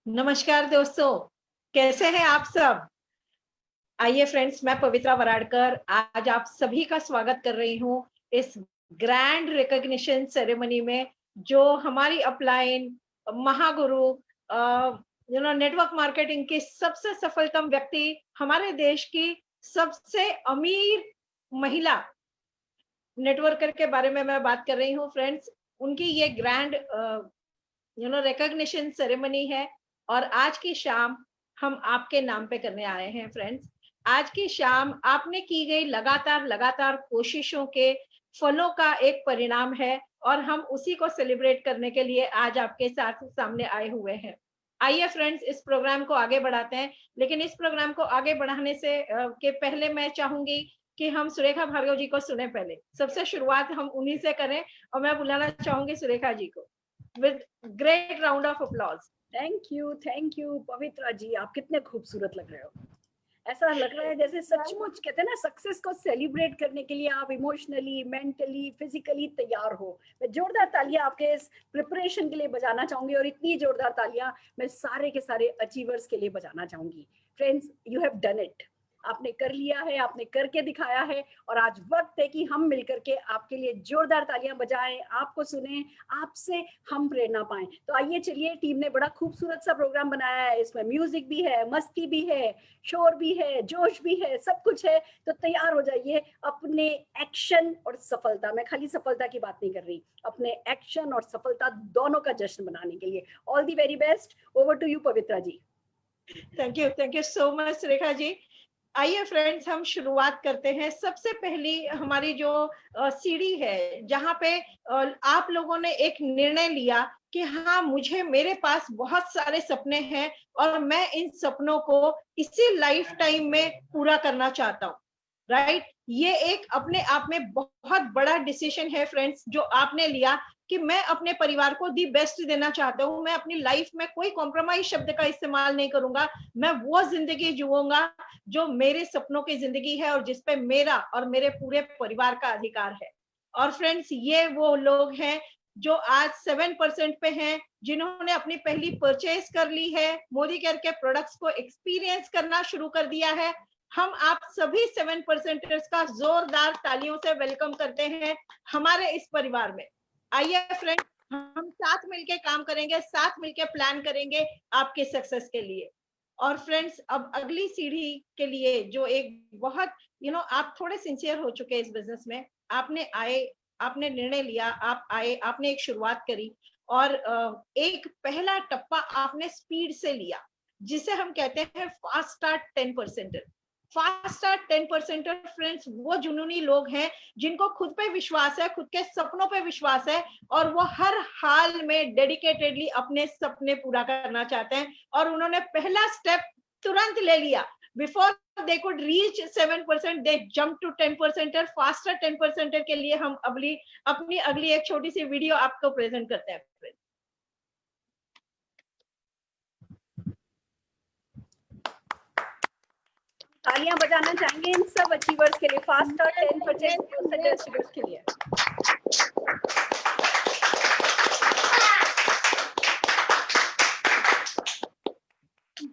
नमस्कार दोस्तों, कैसे हैं आप सब? आइए फ्रेंड्स, मैं पवित्रा वराडकर आज आप सभी का स्वागत कर रही हूँ इस ग्रैंड रिकॉग्निशन सेरेमनी में, जो हमारी अपलाइन महागुरु नेटवर्क मार्केटिंग की सबसे सफलतम व्यक्ति, हमारे देश की सबसे अमीर महिला नेटवर्कर के बारे में मैं बात कर रही हूँ फ्रेंड्स। उनकी ये ग्रैंड रिकॉग्निशन सेरेमनी है और आज की शाम हम आपके नाम पे करने आए हैं फ्रेंड्स। आज की शाम आपने की गई लगातार लगातार कोशिशों के फलों का एक परिणाम है और हम उसी को सेलिब्रेट करने के लिए आज आपके साथ सामने आए हुए हैं। आइए फ्रेंड्स, इस प्रोग्राम को आगे बढ़ाते हैं, लेकिन इस प्रोग्राम को आगे बढ़ाने से के पहले मैं चाहूंगी कि हम सुरेखा भार्गव जी को सुने। पहले सबसे शुरुआत हम उन्हीं से करें और मैं बुलाना चाहूंगी सुरेखा जी को with great round of applause. Thank you Pavitra ji, आप कितने खूबसूरत लग रहे हो। ऐसा लग रहा है जैसे सचमुच कहते हैं ना, सक्सेस को सेलिब्रेट करने के लिए आप इमोशनली, मेंटली, फिजिकली तैयार हो। मैं जोरदार तालियां आपके इस प्रिपरेशन के लिए बजाना चाहूंगी और इतनी जोरदार तालियां मैं सारे के सारे अचीवर्स के लिए बजाना चाहूंगी। Friends, you have done it. आपने कर लिया है, आपने करके दिखाया है और आज वक्त है कि हम मिलकर के आपके लिए जोरदार तालियां बजाएं, आपको सुने, आपसे हम प्रेरणा पाएं। तो आइए चलिए, टीम ने बड़ा खूबसूरत सा प्रोग्राम बनाया है। इसमें म्यूजिक भी है, मस्ती भी है, शोर भी है, जोश भी है, सब कुछ है। तो तैयार हो जाइए अपने एक्शन और सफलता, मैं खाली सफलता की बात नहीं कर रही, अपने एक्शन और सफलता दोनों का जश्न मनाने के लिए। All the very best. Over to you Pavitra ji. Thank you so much Rekha ji. आइए फ्रेंड्स, हम शुरुआत करते हैं। सबसे पहली हमारी जो सीढ़ी है, जहाँ पे आप लोगों ने एक निर्णय लिया कि हाँ, मुझे मेरे पास बहुत सारे सपने हैं और मैं इन सपनों को इसी लाइफ टाइम में पूरा करना चाहता हूँ, राइट? ये एक अपने आप में बहुत बड़ा डिसीजन है फ्रेंड्स, जो आपने लिया कि मैं अपने परिवार को दी बेस्ट देना चाहता हूँ। मैं अपनी लाइफ में कोई कॉम्प्रोमाइज शब्द का इस्तेमाल नहीं करूंगा। मैं वो जिंदगी जीऊंगा जो मेरे सपनों की जिंदगी है और जिसपे मेरा और मेरे पूरे परिवार का अधिकार है। और फ्रेंड्स, ये वो लोग हैं जो आज 7% पे हैं, जिन्होंने अपनी पहली परचेज कर ली है, मोदी केयर के प्रोडक्ट्स को एक्सपीरियंस करना शुरू कर दिया है। हम आप सभी 7%ers का जोरदार तालियों से वेलकम करते हैं हमारे इस परिवार में। आइए फ्रेंड्स, हम साथ मिलके काम करेंगे, साथ मिलके प्लान करेंगे आपके सक्सेस के लिए। और फ्रेंड्स, अब अगली सीढ़ी के लिए जो एक बहुत आप थोड़े सिंसियर हो चुके हैं इस बिजनेस में। आपने निर्णय लिया, आप आए, आपने एक शुरुआत करी और एक पहला टप्पा आपने स्पीड से लिया, जिसे हम कहते हैं fast start 10%। Fast start 10% friends वो जुनूनी लोग हैं जिनको खुद पे विश्वास है, खुद के सपनों पे विश्वास है और वो हर हाल में डेडिकेटेडली अपने सपने पूरा करना चाहते हैं। और उन्होंने पहला स्टेप तुरंत ले लिया। Before they could reach 7%, they jumped to 10%। Faster 10% के लिए हम अपनी अगली एक छोटी सी वीडियो आपको प्रेजेंट करते हैं। तालियां बजाना चाहेंगे इन सब अचीवर्स के लिए, फास्ट और 10% अचीवर्स के लिए।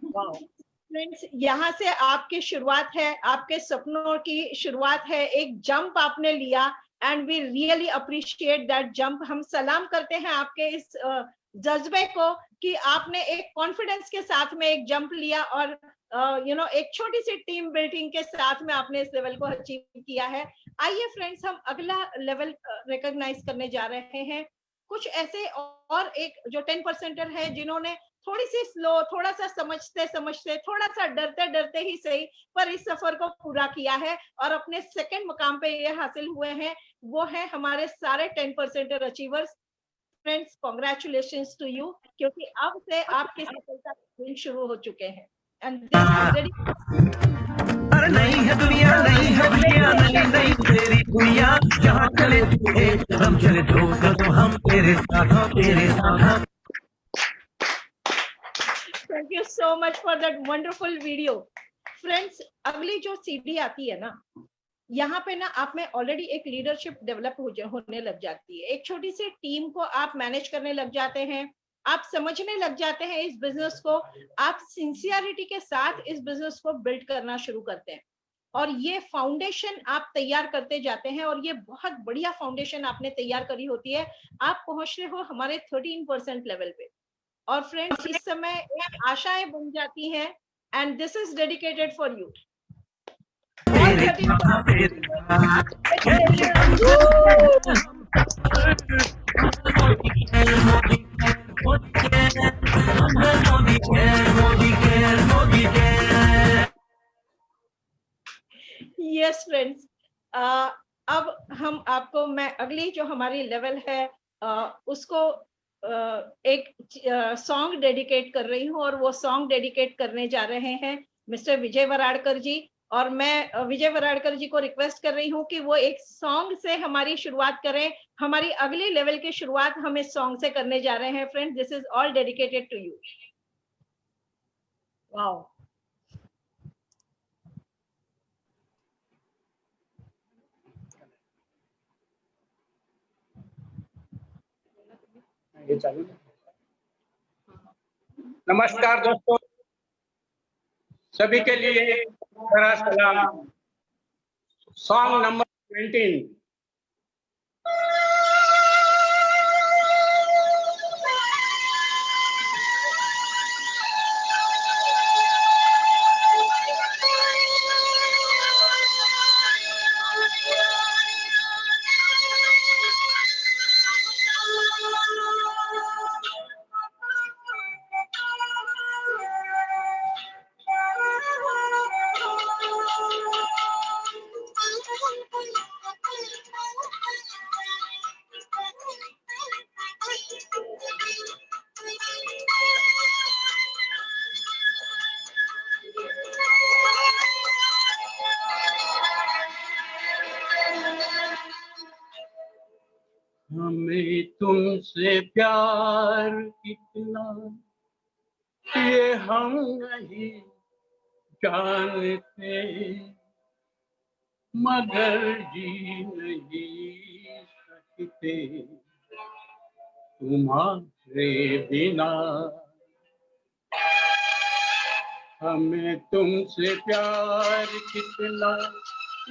वाओ फ्रेंड्स, यहाँ से आपकी शुरुआत है, आपके सपनों की शुरुआत है। एक जंप आपने लिया and we really appreciate that jump. हम सलाम करते हैं आपके इस जज्बे को कि आपने एक कॉन्फिडेंस के साथ में एक जंप लिया और एक छोटी सी टीम बिल्डिंग के साथ में आपने इस लेवल को अचीव किया है। आइए फ्रेंड्स, हम अगला लेवल रिकॉग्नाइज करने जा रहे हैं। कुछ ऐसे और एक जो 10%er है, जिन्होंने थोड़ी सी स्लो, थोड़ा सा समझते समझते, थोड़ा सा डरते डरते ही सही, पर इस सफर को पूरा किया है और अपने सेकंड मुकाम पे ये हासिल हुए हैं। वो है हमारे सारे 10%er achievers. Friends, congratulations to you, क्योंकि अब से आपकी सफलता दिन शुरू हो चुके हैं। एंड नहीं है दुनिया, नहीं है दुनिया, नहीं तेरी दुनिया, जहाँ चले तू एक कदम चले दो कदम, हम तेरे साथ, तेरे साथ। Thank you so much for that wonderful video. Friends, अगली जो सीढ़ी आती है ना, यहाँ पे ना आप में ऑलरेडी एक लीडरशिप डेवलप होने लग जाती है। एक छोटी सी टीम को आप मैनेज करने लग जाते हैं। आप समझने लग जाते हैं इस बिजनेस को, आप सिंसियरिटी के साथ इस बिजनेस को बिल्ड करना शुरू करते हैं और ये फाउंडेशन आप तैयार करते जाते हैं और ये बहुत बढ़िया फाउंडेशन आपने तैयार करी होती है। आप पहुंच रहे हो हमारे 13% लेवल पे और फ्रेंड्स इस समय एक आशाएं बन जाती हैं and this is dedicated for you. Yes friends, अब हम आपको मैं अगली जो हमारी लेवल है उसको एक सॉन्ग डेडिकेट कर रही हूँ और वो सॉन्ग डेडिकेट करने जा रहे हैं मिस्टर विजय वराडकर जी। और मैं विजय वराडकर जी को रिक्वेस्ट कर रही हूँ कि वो एक सॉन्ग से हमारी शुरुआत करें। हमारी अगली लेवल की शुरुआत हम इस सॉन्ग से करने जा रहे हैं friends. This is all dedicated to you. Wow, ये चालू है। नमस्कार दोस्तों, सभी के लिए मेरा सलाम। Song number 19। हमें तुमसे प्यार कितना ये हम नहीं जानते, मगर जी नहीं सकते तुम्हारे बिना। हमें तुमसे प्यार कितना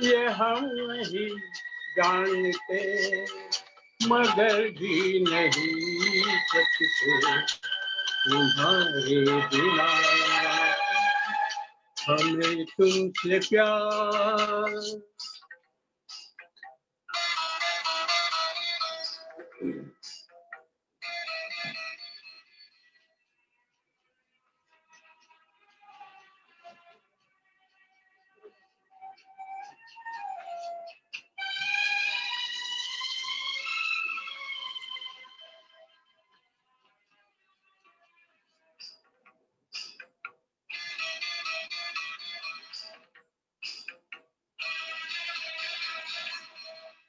ये हम नहीं जानते, मगर जी नहीं सकते तुम्हारे बिना। हमें तुमसे प्यार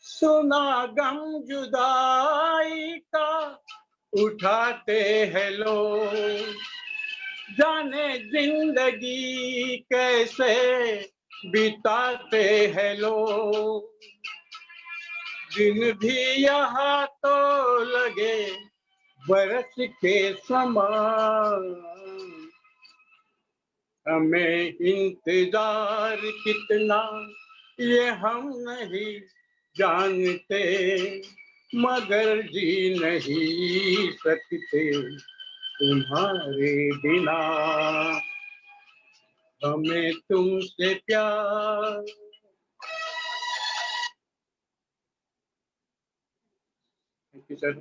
सुना गम जुदाई का उठाते हैं लोग, जाने जिंदगी कैसे बिताते हैं लोग। दिन भी यहाँ तो लगे बरस के समान, हमें इंतजार कितना ये हम नहीं जानते, मगर जी नहीं सकते तुम्हारे बिना। हमें तुमसे प्यार sir.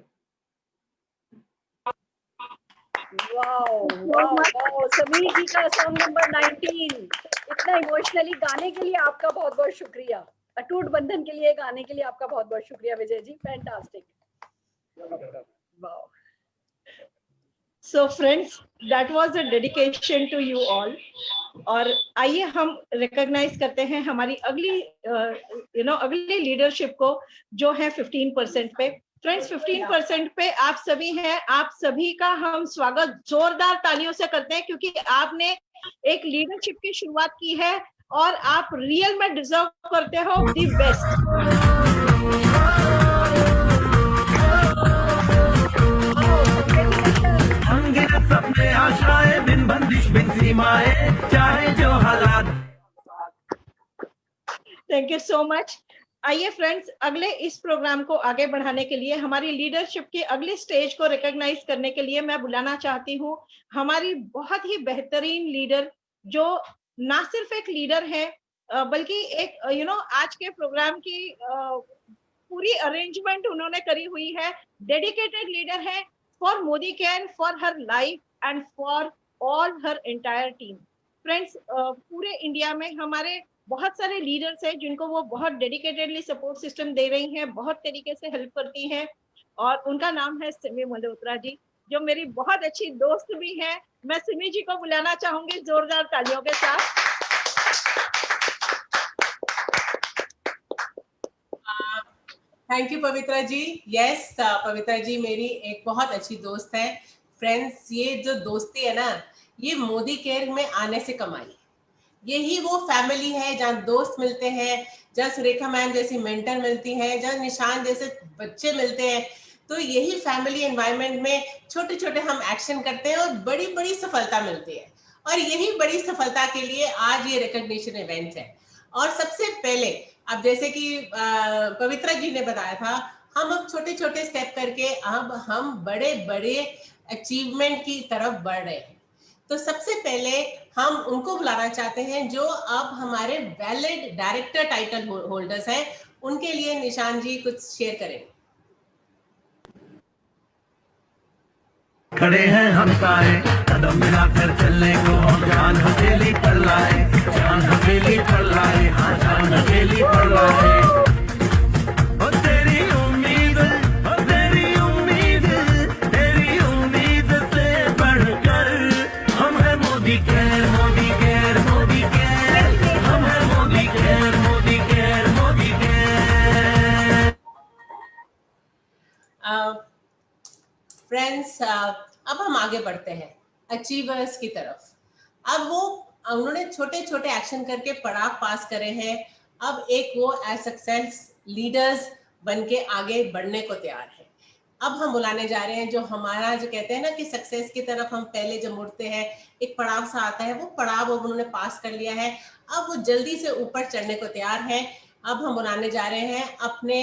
Wow wow wow, Sameer ji का सॉन्ग नंबर 19। इतना इमोशनली गाने के लिए आपका बहुत बहुत शुक्रिया। अटूट बंधन के लिए गाने के लिए आपका बहुत बहुत शुक्रिया Vijay ji, fantastic. Wow. So friends, that was a dedication to you all. और आइए हम रिकॉग्नाइज करते हैं हमारी अगली अगली लीडरशिप को जो है 15% पे। फ्रेंड्स 15% पे आप सभी हैं, आप सभी का हम स्वागत जोरदार तालियों से करते हैं क्योंकि आपने एक लीडरशिप की शुरुआत की है और आप रियल में डिजर्व करते हो the best. Thank you so much. आइए फ्रेंड्स, अगले इस प्रोग्राम को आगे बढ़ाने के लिए, हमारी लीडरशिप के अगले स्टेज को रिकॉग्नाइज करने के लिए मैं बुलाना चाहती हूँ हमारी बहुत ही बेहतरीन लीडर, जो ना सिर्फ एक लीडर है बल्कि एक आज के प्रोग्राम की पूरी अरेंजमेंट उन्होंने करी हुई है। डेडिकेटेड लीडर है for Modi care, for her life and for all her entire team. Friends, पूरे इंडिया में हमारे बहुत सारे लीडर्स हैं जिनको वो बहुत डेडिकेटेडली सपोर्ट सिस्टम दे रही हैं, बहुत तरीके से हेल्प करती हैं, और उनका नाम है सिमी मल्होत्रा जी, जो मेरी बहुत अच्छी दोस्त भी है। मैं सिमी जी को बुलाना चाहूंगी जोरदार तालियों के साथ। Thank you Pavitra ji. Yes, Pavitra ji मेरी एक बहुत अच्छी दोस्त है। फ्रेंड्स, ये जो दोस्ती है ना, ये मोदी केयर में आने से कमाई। यही वो फैमिली है जहाँ दोस्त मिलते हैं, जहाँ सुरेखा मैम जैसी मेंटर मिलती है, जहाँ निशान जैसे बच्चे मिलते हैं। तो यही फैमिली एनवायरनमेंट में छोटे छोटे हम एक्शन करते हैं और बड़ी बड़ी सफलता मिलती है। और यही बड़ी सफलता के लिए आज ये रिकॉग्निशन इवेंट है। और सबसे पहले, अब जैसे कि पवित्रा जी ने बताया था, हम अब छोटे छोटे स्टेप करके अब हम बड़े बड़े अचीवमेंट की तरफ बढ़ रहे हैं। तो सबसे पहले हम उनको बुलाना चाहते हैं जो अब हमारे वैलिड डायरेक्टर टाइटल होल्डर्स हैं। उनके लिए निशान जी कुछ शेयर करें। खड़े हैं हम सारे कदम मिलाकर चलने को, जान हथेली पर लाए, जान हथेली पर लाए, हाँ जान हथेली पर लाए। ओ तेरी उम्मीद, ओ तेरी उम्मीद, तेरी उम्मीद से बढ़कर हम है Modi care, Modi care, Modi care, हम है Modi care, Modi care, Modi care. Friends, अब हम आगे बढ़ते हैं अचीवर्स की तरफ। अब उन्होंने छोटे छोटे एक्शन करके पड़ाव पास करे हैं। अब एक वो एज सक्सेस लीडर्स बन के आगे बढ़ने को तैयार है। अब हम बुलाने जा रहे हैं जो हमारा, जो कहते हैं ना कि सक्सेस की तरफ हम पहले जब मुड़ते हैं एक पड़ाव सा आता है, वो पड़ाव अब उन्होंने पास कर लिया है। अब वो जल्दी से ऊपर चढ़ने को तैयार है। अब हम बुलाने जा रहे हैं अपने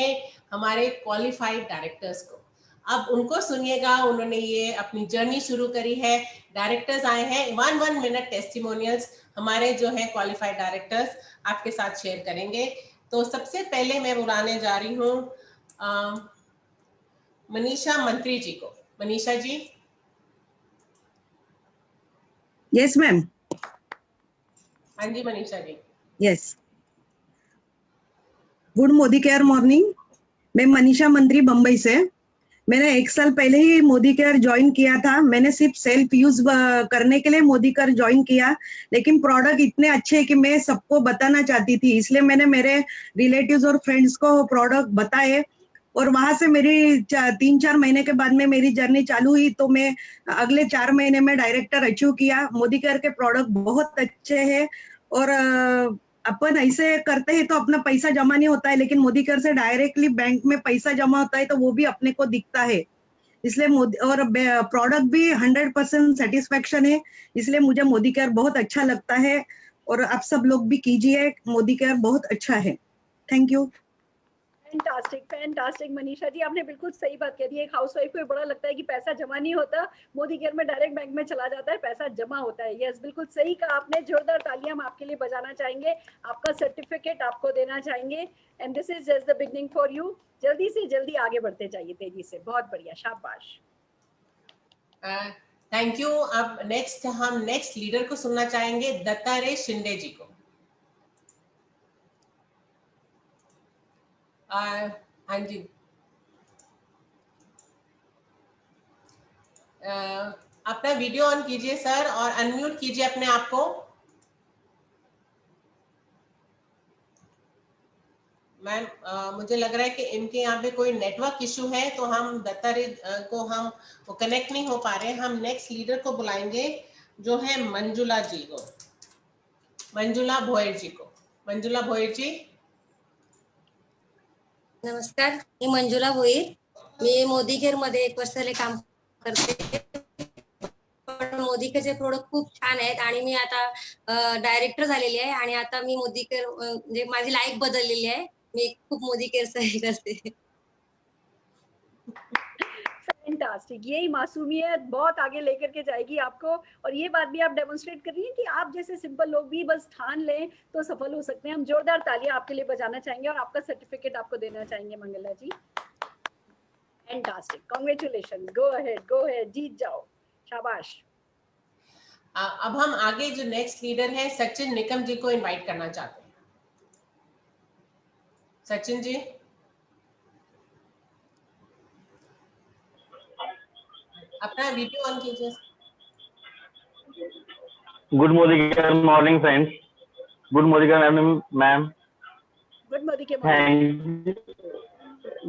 हमारे क्वालिफाइड डायरेक्टर्स को। अब उनको सुनिएगा, उन्होंने ये अपनी जर्नी शुरू करी है। डायरेक्टर्स आए हैं, 1 मिनट टेस्टिमोनियल्स हमारे जो है क्वालिफाइड डायरेक्टर्स आपके साथ शेयर करेंगे। तो सबसे पहले मैं बुलाने जा रही हूँ मनीषा मंत्री जी को। मनीषा जी। Yes ma'am. हाँ जी Manisha ji. Yes, good Modicare morning. मैं मनीषा मंत्री बम्बई से। मैंने 1 साल पहले ही मोदी केयर ज्वाइन किया था। मैंने सिर्फ सेल्फ यूज करने के लिए मोदी केयर ज्वाइन किया, लेकिन प्रोडक्ट इतने अच्छे हैं कि मैं सबको बताना चाहती थी, इसलिए मैंने मेरे रिलेटिव्स और फ्रेंड्स को प्रोडक्ट बताए। और वहां से मेरी 3-4 महीने के बाद में मेरी जर्नी चालू हुई, तो मैं अगले 4 महीने में डायरेक्टर अचीव किया। मोदी केयर के प्रोडक्ट बहुत अच्छे हैं, और अपन ऐसे करते हैं तो अपना पैसा जमा नहीं होता है, लेकिन मोदी केयर से डायरेक्टली बैंक में पैसा जमा होता है तो वो भी अपने को दिखता है। इसलिए मोदी, और प्रोडक्ट भी 100% सेटिस्फेक्शन है, इसलिए मुझे मोदी केयर बहुत अच्छा लगता है। और आप सब लोग भी कीजिए, मोदी केयर बहुत अच्छा है। Thank you. Fantastic, fantastic Manisha ji, आपने बिल्कुल सही बात कह दी है। एक हाउसवाइफ को बड़ा लगता है कि पैसा जमा नहीं होता, मोदी केयर में डायरेक्ट बैंक में चला जाता है, पैसा जमा होता है। यस, बिल्कुल सही कहा आपने। जोरदार तालियां हम आपके लिए बजाना चाहेंगे, आपका सर्टिफिकेट आपको देना चाहेंगे। And this is just the beginning for you. जल्दी से जल्दी आगे बढ़ते जाइए, तेजी से। बहुत बढ़िया, शाबाश। Thank you. अब हम नेक्स्ट लीडर को सुनना चाहेंगे, दत्तात्रेय शिंदे जी को। हाँ जी, अपना वीडियो ऑन कीजिए सर, और अनम्यूट कीजिए अपने आप को। मैम, मुझे लग रहा है कि इनके यहाँ पे कोई नेटवर्क इशू है, तो हम दत्तात्रेय को वो कनेक्ट नहीं हो पा रहे हैं। हम नेक्स्ट लीडर को बुलाएंगे जो है मंजुला जी को, मंजुला भोयर जी को। मंजुला भोयर जी। नमस्कार, मी मंजुला भोईर. मी मोदी केअर मध्ये 1 वर्ष झाले काम करते. पण मोदी केअरचे प्रोडक्ट खूप छान आहेत आणि मी आता डायरेक्टर झालेली आहे आणि आता मी मोदी केअर म्हणजे माझी लाईफ बदललेली आहे. मी खूप मोदी केअर हे करते. फैंटास्टिक, यही मासूमियत बहुत आगे लेकर के जाएगी आपको। और ये बात भी आप डेमोन्स्ट्रेट कर रही हैं कि आप जैसे सिंपल लोग भी बस ठान लें तो सफल हो सकते हैं। हम जोरदार तालियां आपके लिए बजाना चाहेंगे और आपका सर्टिफिकेट आपको देना चाहेंगे मंगला जी। फैंटास्टिक, कांग्रेचुलेशन, गो अहेड, जीत जाओ, शाबाश। अब हम आगे जो नेक्स्ट लीडर है सचिन निकम जी को इनवाइट करना चाहते हैं। सचिन जी, अपना वीडियो ऑन कीजिए। Good morning friends, good morning ma'am. Good morning के मॉर्निंग।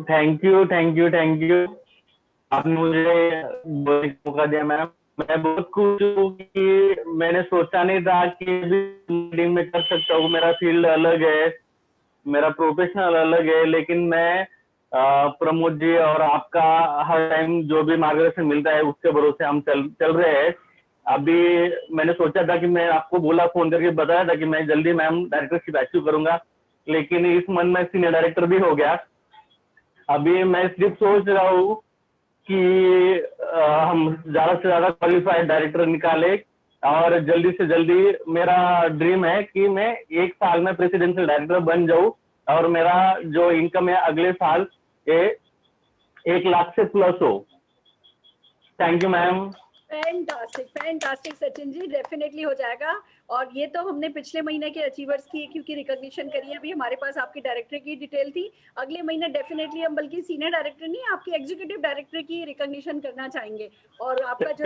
थैंक यू आपने मुझे मौका दिया मैम। मैं बहुत खुश हूँ कि मैंने सोचा नहीं था कि मीटिंग में कर सकता हूँ। मेरा फील्ड अलग है, मेरा प्रोफेशनल अलग है, लेकिन मैं प्रमोद जी और आपका हर टाइम जो भी मार्गदर्शन मिलता है उसके भरोसे हम चल रहे हैं। अभी मैंने सोचा था कि मैं आपको बोला, फोन करके बताया था कि मैं जल्दी मैम डायरेक्टरशिप अचीव करूंगा, लेकिन इस मंथ में सीनियर डायरेक्टर भी हो गया। अभी मैं सिर्फ सोच रहा हूँ कि हम ज्यादा से ज्यादा क्वालिफाइड डायरेक्टर निकाले और जल्दी से जल्दी मेरा ड्रीम है कि मैं 1 साल में प्रेसिडेंशियल डायरेक्टर बन जाऊं और मेरा जो इनकम है अगले साल ये 1 लाख से प्लस हो। Thank you ma'am. Fantastic Sachin ji, definitely हो जाएगा। और ये तो हमने पिछले महीने के अचीवर्स की क्योंकि रिकॉग्निशन करी है, अभी हमारे पास आपकी डायरेक्टर की डिटेल थी। अगले महीने डेफिनेटली हम बल्कि सीनियर डायरेक्टर नहीं, आपकी एग्जीक्यूटिव डायरेक्टर की रिकॉग्निशन करना चाहेंगे। और आपका जो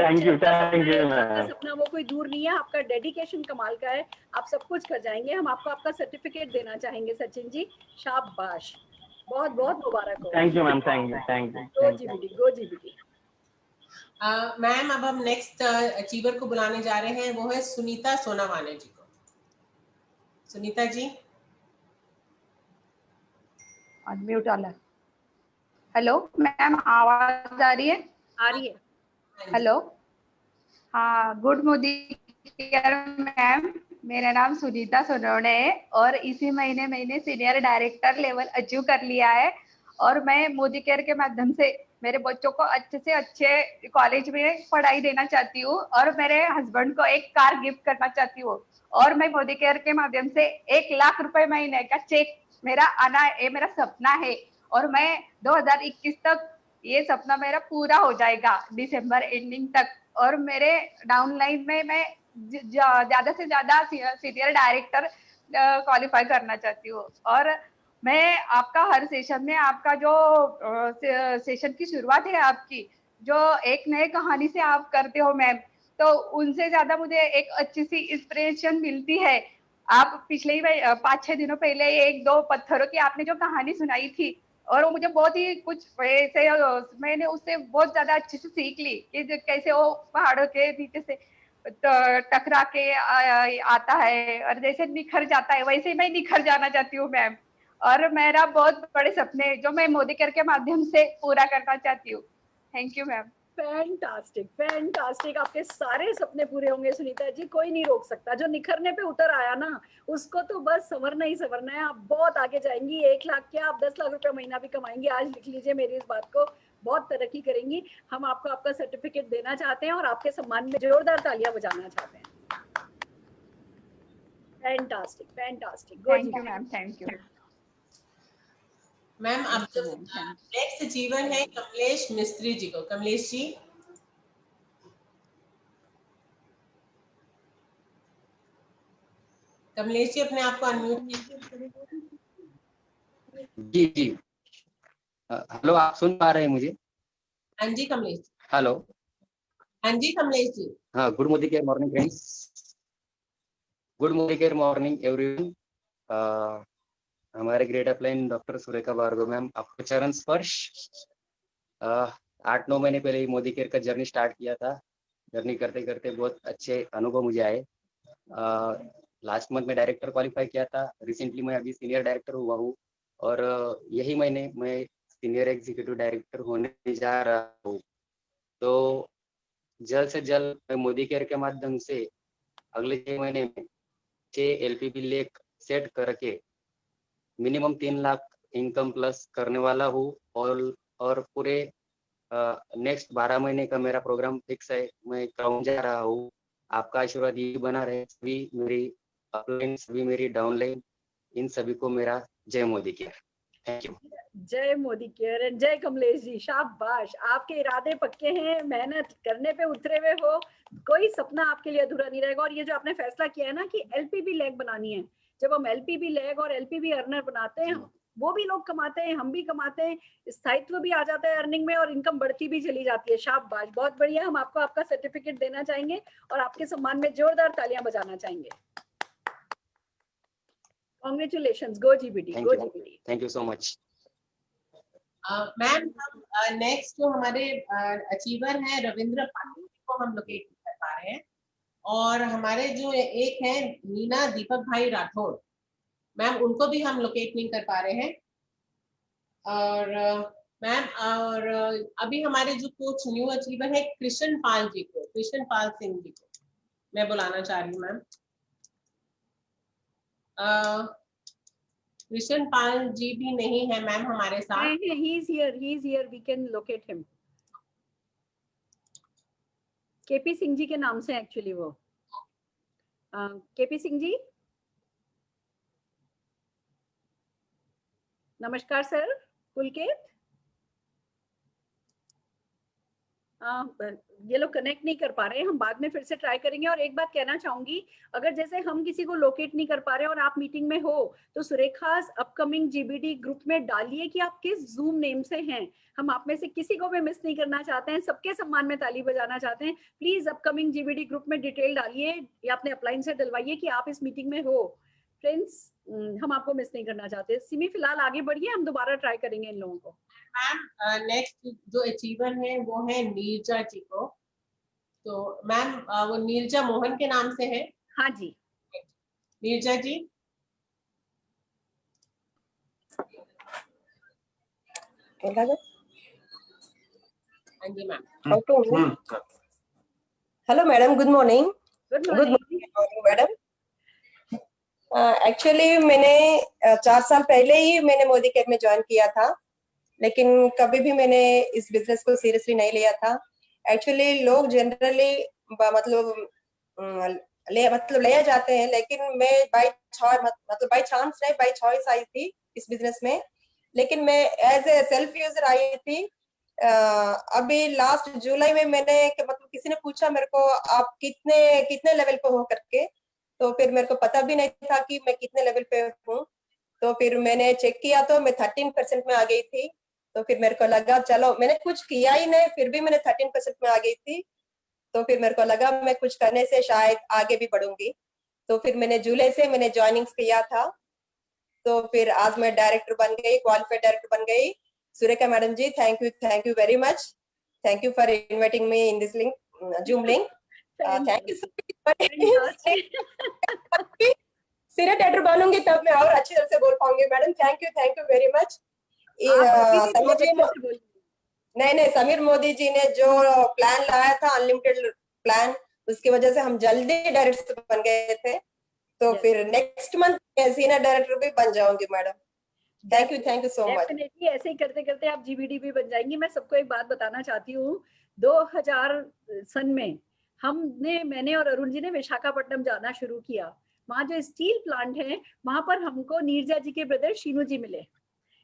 सपना वो कोई दूर नहीं है, आपका डेडिकेशन कमाल का है, आप सब कुछ कर जाएंगे। हम आपको आपका सर्टिफिकेट देना चाहेंगे सचिन जी, शाबाश, बहुत बहुत मुबारक हो। Thank you ma'am, thank you. Go GBT. Ma'am अब हम नेक्स्ट अचीवर को बुलाने जा रहे हैं, वो है सुनीता सोनावाने जी को। सुनीता जी, अनम्यूट वाला। हेलो मैम, आवाज आ रही है? आ रही है। हेलो, हाँ, गुड मॉर्निंग मैम। मेरा नाम सुनीता सोनवणे है और इसी महीने मैंने सीनियर डायरेक्टर लेवल अचीव कर लिया है और मैं मोदी केयर के माध्यम से मेरे बच्चों को अच्छे से अच्छे कॉलेज में पढ़ाई देना चाहती हूँ और मेरे हस्बैंड को एक कार गिफ्ट करना चाहती हूँ। और मैं मोदी केयर के माध्यम से 1 लाख रुपए महीने का चेक मेरा आना, ये मेरा सपना है और मैं 2021 तक ये सपना मेरा पूरा हो जाएगा, दिसंबर एंडिंग तक। और मेरे डाउनलाइन में मैं ज्यादा से ज्यादा सीनियर डायरेक्टर क्वालिफाई करना चाहती हूँ। और मैं आपका हर सेशन में आपका जो सेशन की शुरुआत है आपकी जो एक नए कहानी से आप करते हो मैम, तो उनसे ज्यादा मुझे एक अच्छी सी इंस्पिरेशन मिलती है। आप पिछले ही 5-6 दिनों पहले 1-2 पत्थरों की आपने जो कहानी सुनाई थी और वो मुझे बहुत ही कुछ ऐसे, मैंने उससे बहुत ज्यादा अच्छे से सीख ली कि कैसे वो पहाड़ों के नीचे से टकरा के आता है और जैसे निखर जाता है, वैसे मैं निखर जाना चाहती हूँ मैम। और मेरा बहुत बड़े सपने जो मैं मोदी केयर के माध्यम से पूरा करना चाहती हूँ। Thank you ma'am. फैंटास्टिक, आपके सारे सपने पूरे होंगे सुनीता जी, कोई नहीं रोक सकता। जो निखरने पे उतर आया ना, उसको तो बस संवरना ही संवरना है। आप बहुत आगे जाएंगी, 1 लाख क्या, आप 10 लाख रुपए महीना भी कमाएंगी। आज लिख लीजिए मेरी इस बात को, बहुत तरक्की करेंगी। हम आपको आपका सर्टिफिकेट देना चाहते हैं और आपके सम्मान में जोरदार तालियां बजाना चाहते हैं। Fantastic. Thank you ma'am, thank you ma'am. अब जो नेक्स्ट अचीवर है कमलेश मिस्त्री जी को। कमलेश जी, अपने आप को अनम्यूट कीजिए। जी हेलो, आप सुन पा रहे हैं मुझे? हाँ जी कमलेश। हेलो, हाँ जी कमलेश जी। हाँ, good Modicare morning friends, good Modicare morning everyone. हमारे great upline doctor Surekha Bhargava ma'am, आपको चरण स्पर्श। 8-9 महीने पहले ही मोदी केयर का जर्नी स्टार्ट किया था। जर्नी करते करते बहुत अच्छे अनुभव मुझे आए। लास्ट मंथ में डायरेक्टर क्वालिफाई किया था, रिसेंटली मैं अभी सीनियर डायरेक्टर हुआ हूँ और यही महीने मैं सीनियर एग्जीक्यूटिव डायरेक्टर होने जा रहा हूँ। तो जल्द से जल्द मैं मोदी केयर के माध्यम से अगले 6 महीने में 6 LPP लेक सेट करके मिनिमम 3 लाख इनकम प्लस करने वाला हूँ। और पूरे नेक्स्ट 12 महीने का मेरा प्रोग्राम फिक्स है, मैं कराने जा रहा हूँ। आपका आशीर्वाद ये बना रहे, सभी मेरी अपलाइन, सभी मेरी डाउनलाइन, इन सभी को मेरा जय मोदी केयर। Thank you. जय मोदी केयर एंड जय कमलेश जी, शाबाश, आपके इरादे पक्के हैं, मेहनत करने पे उतरे हुए हो, कोई सपना आपके लिए अधूरा नहीं रहेगा। और ये जो आपने फैसला किया है ना कि LPP लैग बनानी है, जब हम LPP लैग और LPP अर्नर बनाते हैं, वो भी लोग कमाते हैं, हम भी कमाते हैं, स्थायित्व भी आ जाता है अर्निंग में और इनकम बढ़ती भी चली जाती है। शाबाश, बहुत बढ़िया। हम आपको आपका सर्टिफिकेट देना चाहेंगे और आपके सम्मान में जोरदार तालियां बजाना चाहेंगे। Congratulations, go GBD, go GBD. Thank you so much. Ma'am, हम नेक्स्ट जो हमारे अचीवर हैं रविंद्र पाटिल को हम लोकेट कर पा रहे हैं, और हमारे जो एक है नीना दीपक भाई राठौड़, मैम उनको भी हम लोकेट नहीं कर पा रहे हैं। और मैम, और अभी हमारे जो कोच न्यू अचीवर है कृष्ण पाल जी को, कृष्ण पाल सिंह जी को मैं बुलाना चाह रही हूँ मैम। कृष्ण पाल जी भी नहीं है मैम हमारे साथ। He is here, we can locate him. KP Singh ji के नाम से एक्चुअली वो। KP सिंह जी, नमस्कार सर। पुलकेत, ये लोग कनेक्ट नहीं कर पा रहे हैं, हम बाद में फिर से ट्राई करेंगे। और एक बात कहना चाहूंगी, अगर जैसे हम किसी को लोकेट नहीं कर पा रहे और आप मीटिंग में हो तो सुरेखास अपकमिंग GBD ग्रुप में डालिए कि आप किस जूम नेम से हैं। हम आप में से किसी को भी मिस नहीं करना चाहते हैं, सबके सम्मान में ताली बजाना चाहते हैं। प्लीज अपकमिंग GBD ग्रुप में डिटेल डालिए या अपने अपलाइन से डलवाइए कि आप इस मीटिंग में हो। फ्रेंड्स, हम आपको मिस नहीं करना चाहते। सिमी फिलहाल आगे बढ़िए, हम दोबारा ट्राई करेंगे इन लोगों को। मैम, नेक्स्ट जो अचीवर है वो है नीरजा जी को। तो मैम, वो नीरजा मोहन के नाम से है। हाँ जी, नीरजा जी। हाँ जी ma'am. Hello madam, good morning. Good morning madam. Actually मैंने 4 साल पहले ही मैंने मोदी केयर में ज्वाइन किया था, लेकिन कभी भी मैंने इस बिजनेस को सीरियसली नहीं लिया था। एक्चुअली लोग जनरली मतलब ले जाते हैं, लेकिन मैं बाय चांस नहीं, बाय चॉइस आई थी इस बिजनेस में। लेकिन मैं एज ए सेल्फ यूजर आई थी। अभी लास्ट जुलाई में मैंने मतलब किसी ने पूछा मेरे को आप कितने लेवल पे हो करके, तो फिर मेरे को पता भी नहीं था कि मैं कितने लेवल पे हूँ। तो फिर मैंने चेक किया तो मैं 13% में आ गई थी। तो फिर मेरे को लगा चलो, मैंने कुछ किया ही नहीं, फिर भी मैंने 13% में आ गई थी। तो फिर मेरे को लगा मैं कुछ करने से शायद आगे भी बढ़ूंगी। तो फिर मैंने जुलाई से मैंने ज्वाइनिंग्स किया था। तो फिर आज मैं डायरेक्टर बन गई, क्वालिफाइड डायरेक्टर बन गई। Surekha madam ji, thank you very much. Thank you for inviting me in this link, zoom link. Thank you so much. Senior director बनूंगी तब मैं और अच्छी तरह से बोल पाऊंगी madam. Thank you very much. Sameer ji, नहीं, समीर मोदी जी ने जो प्लान लाया था, अनलिमिटेड प्लान, उसकी वजह से हम जल्दी डायरेक्टर बन गए थे। तो फिर नेक्स्ट मंथ सीनियर डायरेक्टर भी बन जाऊंगी madam. Thank you so much. Definitely ऐसे ही करते करते आप GBD भी बन जाएंगी। मैं सबको एक बात बताना चाहती हूँ, 2000 सन में मैंने और अरुण जी ने विशाखापट्टनम जाना शुरू किया। वहाँ जो स्टील प्लांट है, वहां पर हमको नीरजा जी के ब्रदर शीनू जी मिले।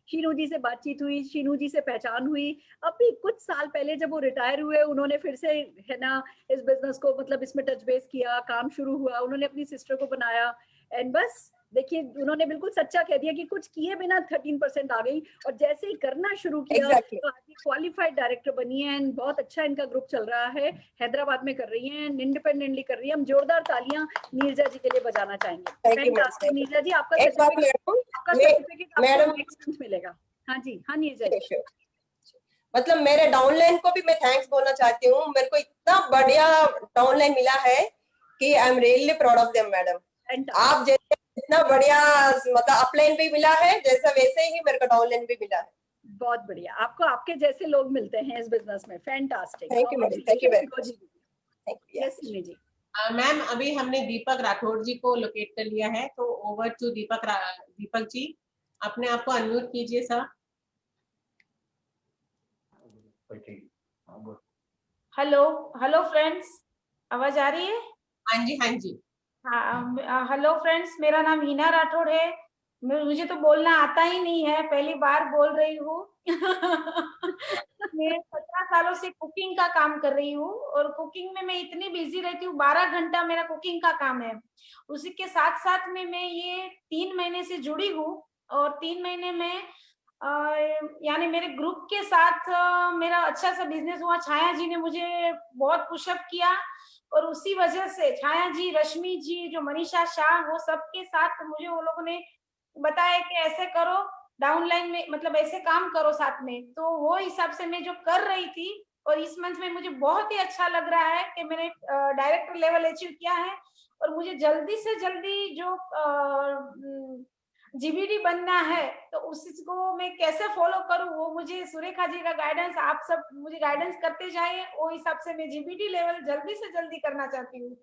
शीनू जी से बातचीत हुई, शीनू जी से पहचान हुई। अभी कुछ साल पहले जब वो रिटायर हुए, उन्होंने फिर से है ना इस बिजनेस को मतलब इसमें टच बेस किया, काम शुरू हुआ, उन्होंने अपनी सिस्टर को बनाया। एंड बस देखिए, उन्होंने बिल्कुल सच्चा कह दिया कि कुछ किए बिना 13% आ गई। और जैसे ही करना शुरू किया तो आज क्वालिफाइड डायरेक्टर बनी है। एंड बहुत अच्छा इनका ग्रुप चल रहा है, हैदराबाद में कर रही हैं, इंडिपेंडेंटली कर रही है। हम जोरदार तालियां नीरजा जी के लिए बजाना चाहेंगे। नीरजा जी, आपका सर्टिफिकेट आपको नेक्स्ट मंथ मिलेगा। हाँ जी, हाँ नीरजा जी। मतलब मेरे डाउनलाइन को भी मैं थैंक्स बोलना चाहती हूँ। मेरे को इतना बढ़िया डाउनलाइन मिला है कि I am really proud of them madam. आप जैसे इतना बढ़िया मतलब अपलाइन भी मिला है, जैसा वैसे ही मेरे को डाउनलाइन भी मिला है। बहुत बढ़िया, आपको आपके जैसे लोग मिलते हैं इस बिजनेस में। Fantastic. Thank you madam, thank you very much. Thank you. Yes Simi ji. Ma'am अभी हमने दीपक राठौड़ जी को लोकेट कर लिया है, तो ओवर टू दीपक जी, अपने आप को अनम्यूट कीजिए सर। हेलो हेलो फ्रेंड्स, आवाज आ रही है? हाँ जी हाँ जी। हाँ, हेलो फ्रेंड्स, मेरा नाम हिना राठौड़ है। मुझे तो बोलना आता ही नहीं है, पहली बार बोल रही हूँ। मैं 17 सालों से कुकिंग का काम कर रही हूँ और कुकिंग में मैं इतनी बिजी रहती हूँ, 12 घंटा मेरा कुकिंग का काम है। उसी के साथ साथ में मैं ये 3 महीने से जुड़ी हूँ और 3 महीने में यानी मेरे ग्रुप के साथ मेरा अच्छा सा बिजनेस हुआ। छाया जी ने मुझे बहुत पुशअप किया और उसी वजह से छाया जी, रश्मि जी, जो मनीषा शाह, वो सबके साथ मुझे वो लोगों ने बताया कि ऐसे करो, डाउनलाइन में मतलब ऐसे काम करो साथ में, तो वो हिसाब से मैं जो कर रही थी। और इस मंथ में मुझे बहुत ही अच्छा लग रहा है कि मैंने डायरेक्टर लेवल अचीव किया है और मुझे जल्दी से जल्दी जो जीबीडी बनना है, तो उसको मैं कैसे फॉलो करूं, वो मुझे सुरेखा जी का गाइडेंस, आप सब मुझे गाइडेंस करते जाइए, वो हिसाब से मैं जीबीडी लेवल जल्दी से जल्दी करना चाहती हूँ।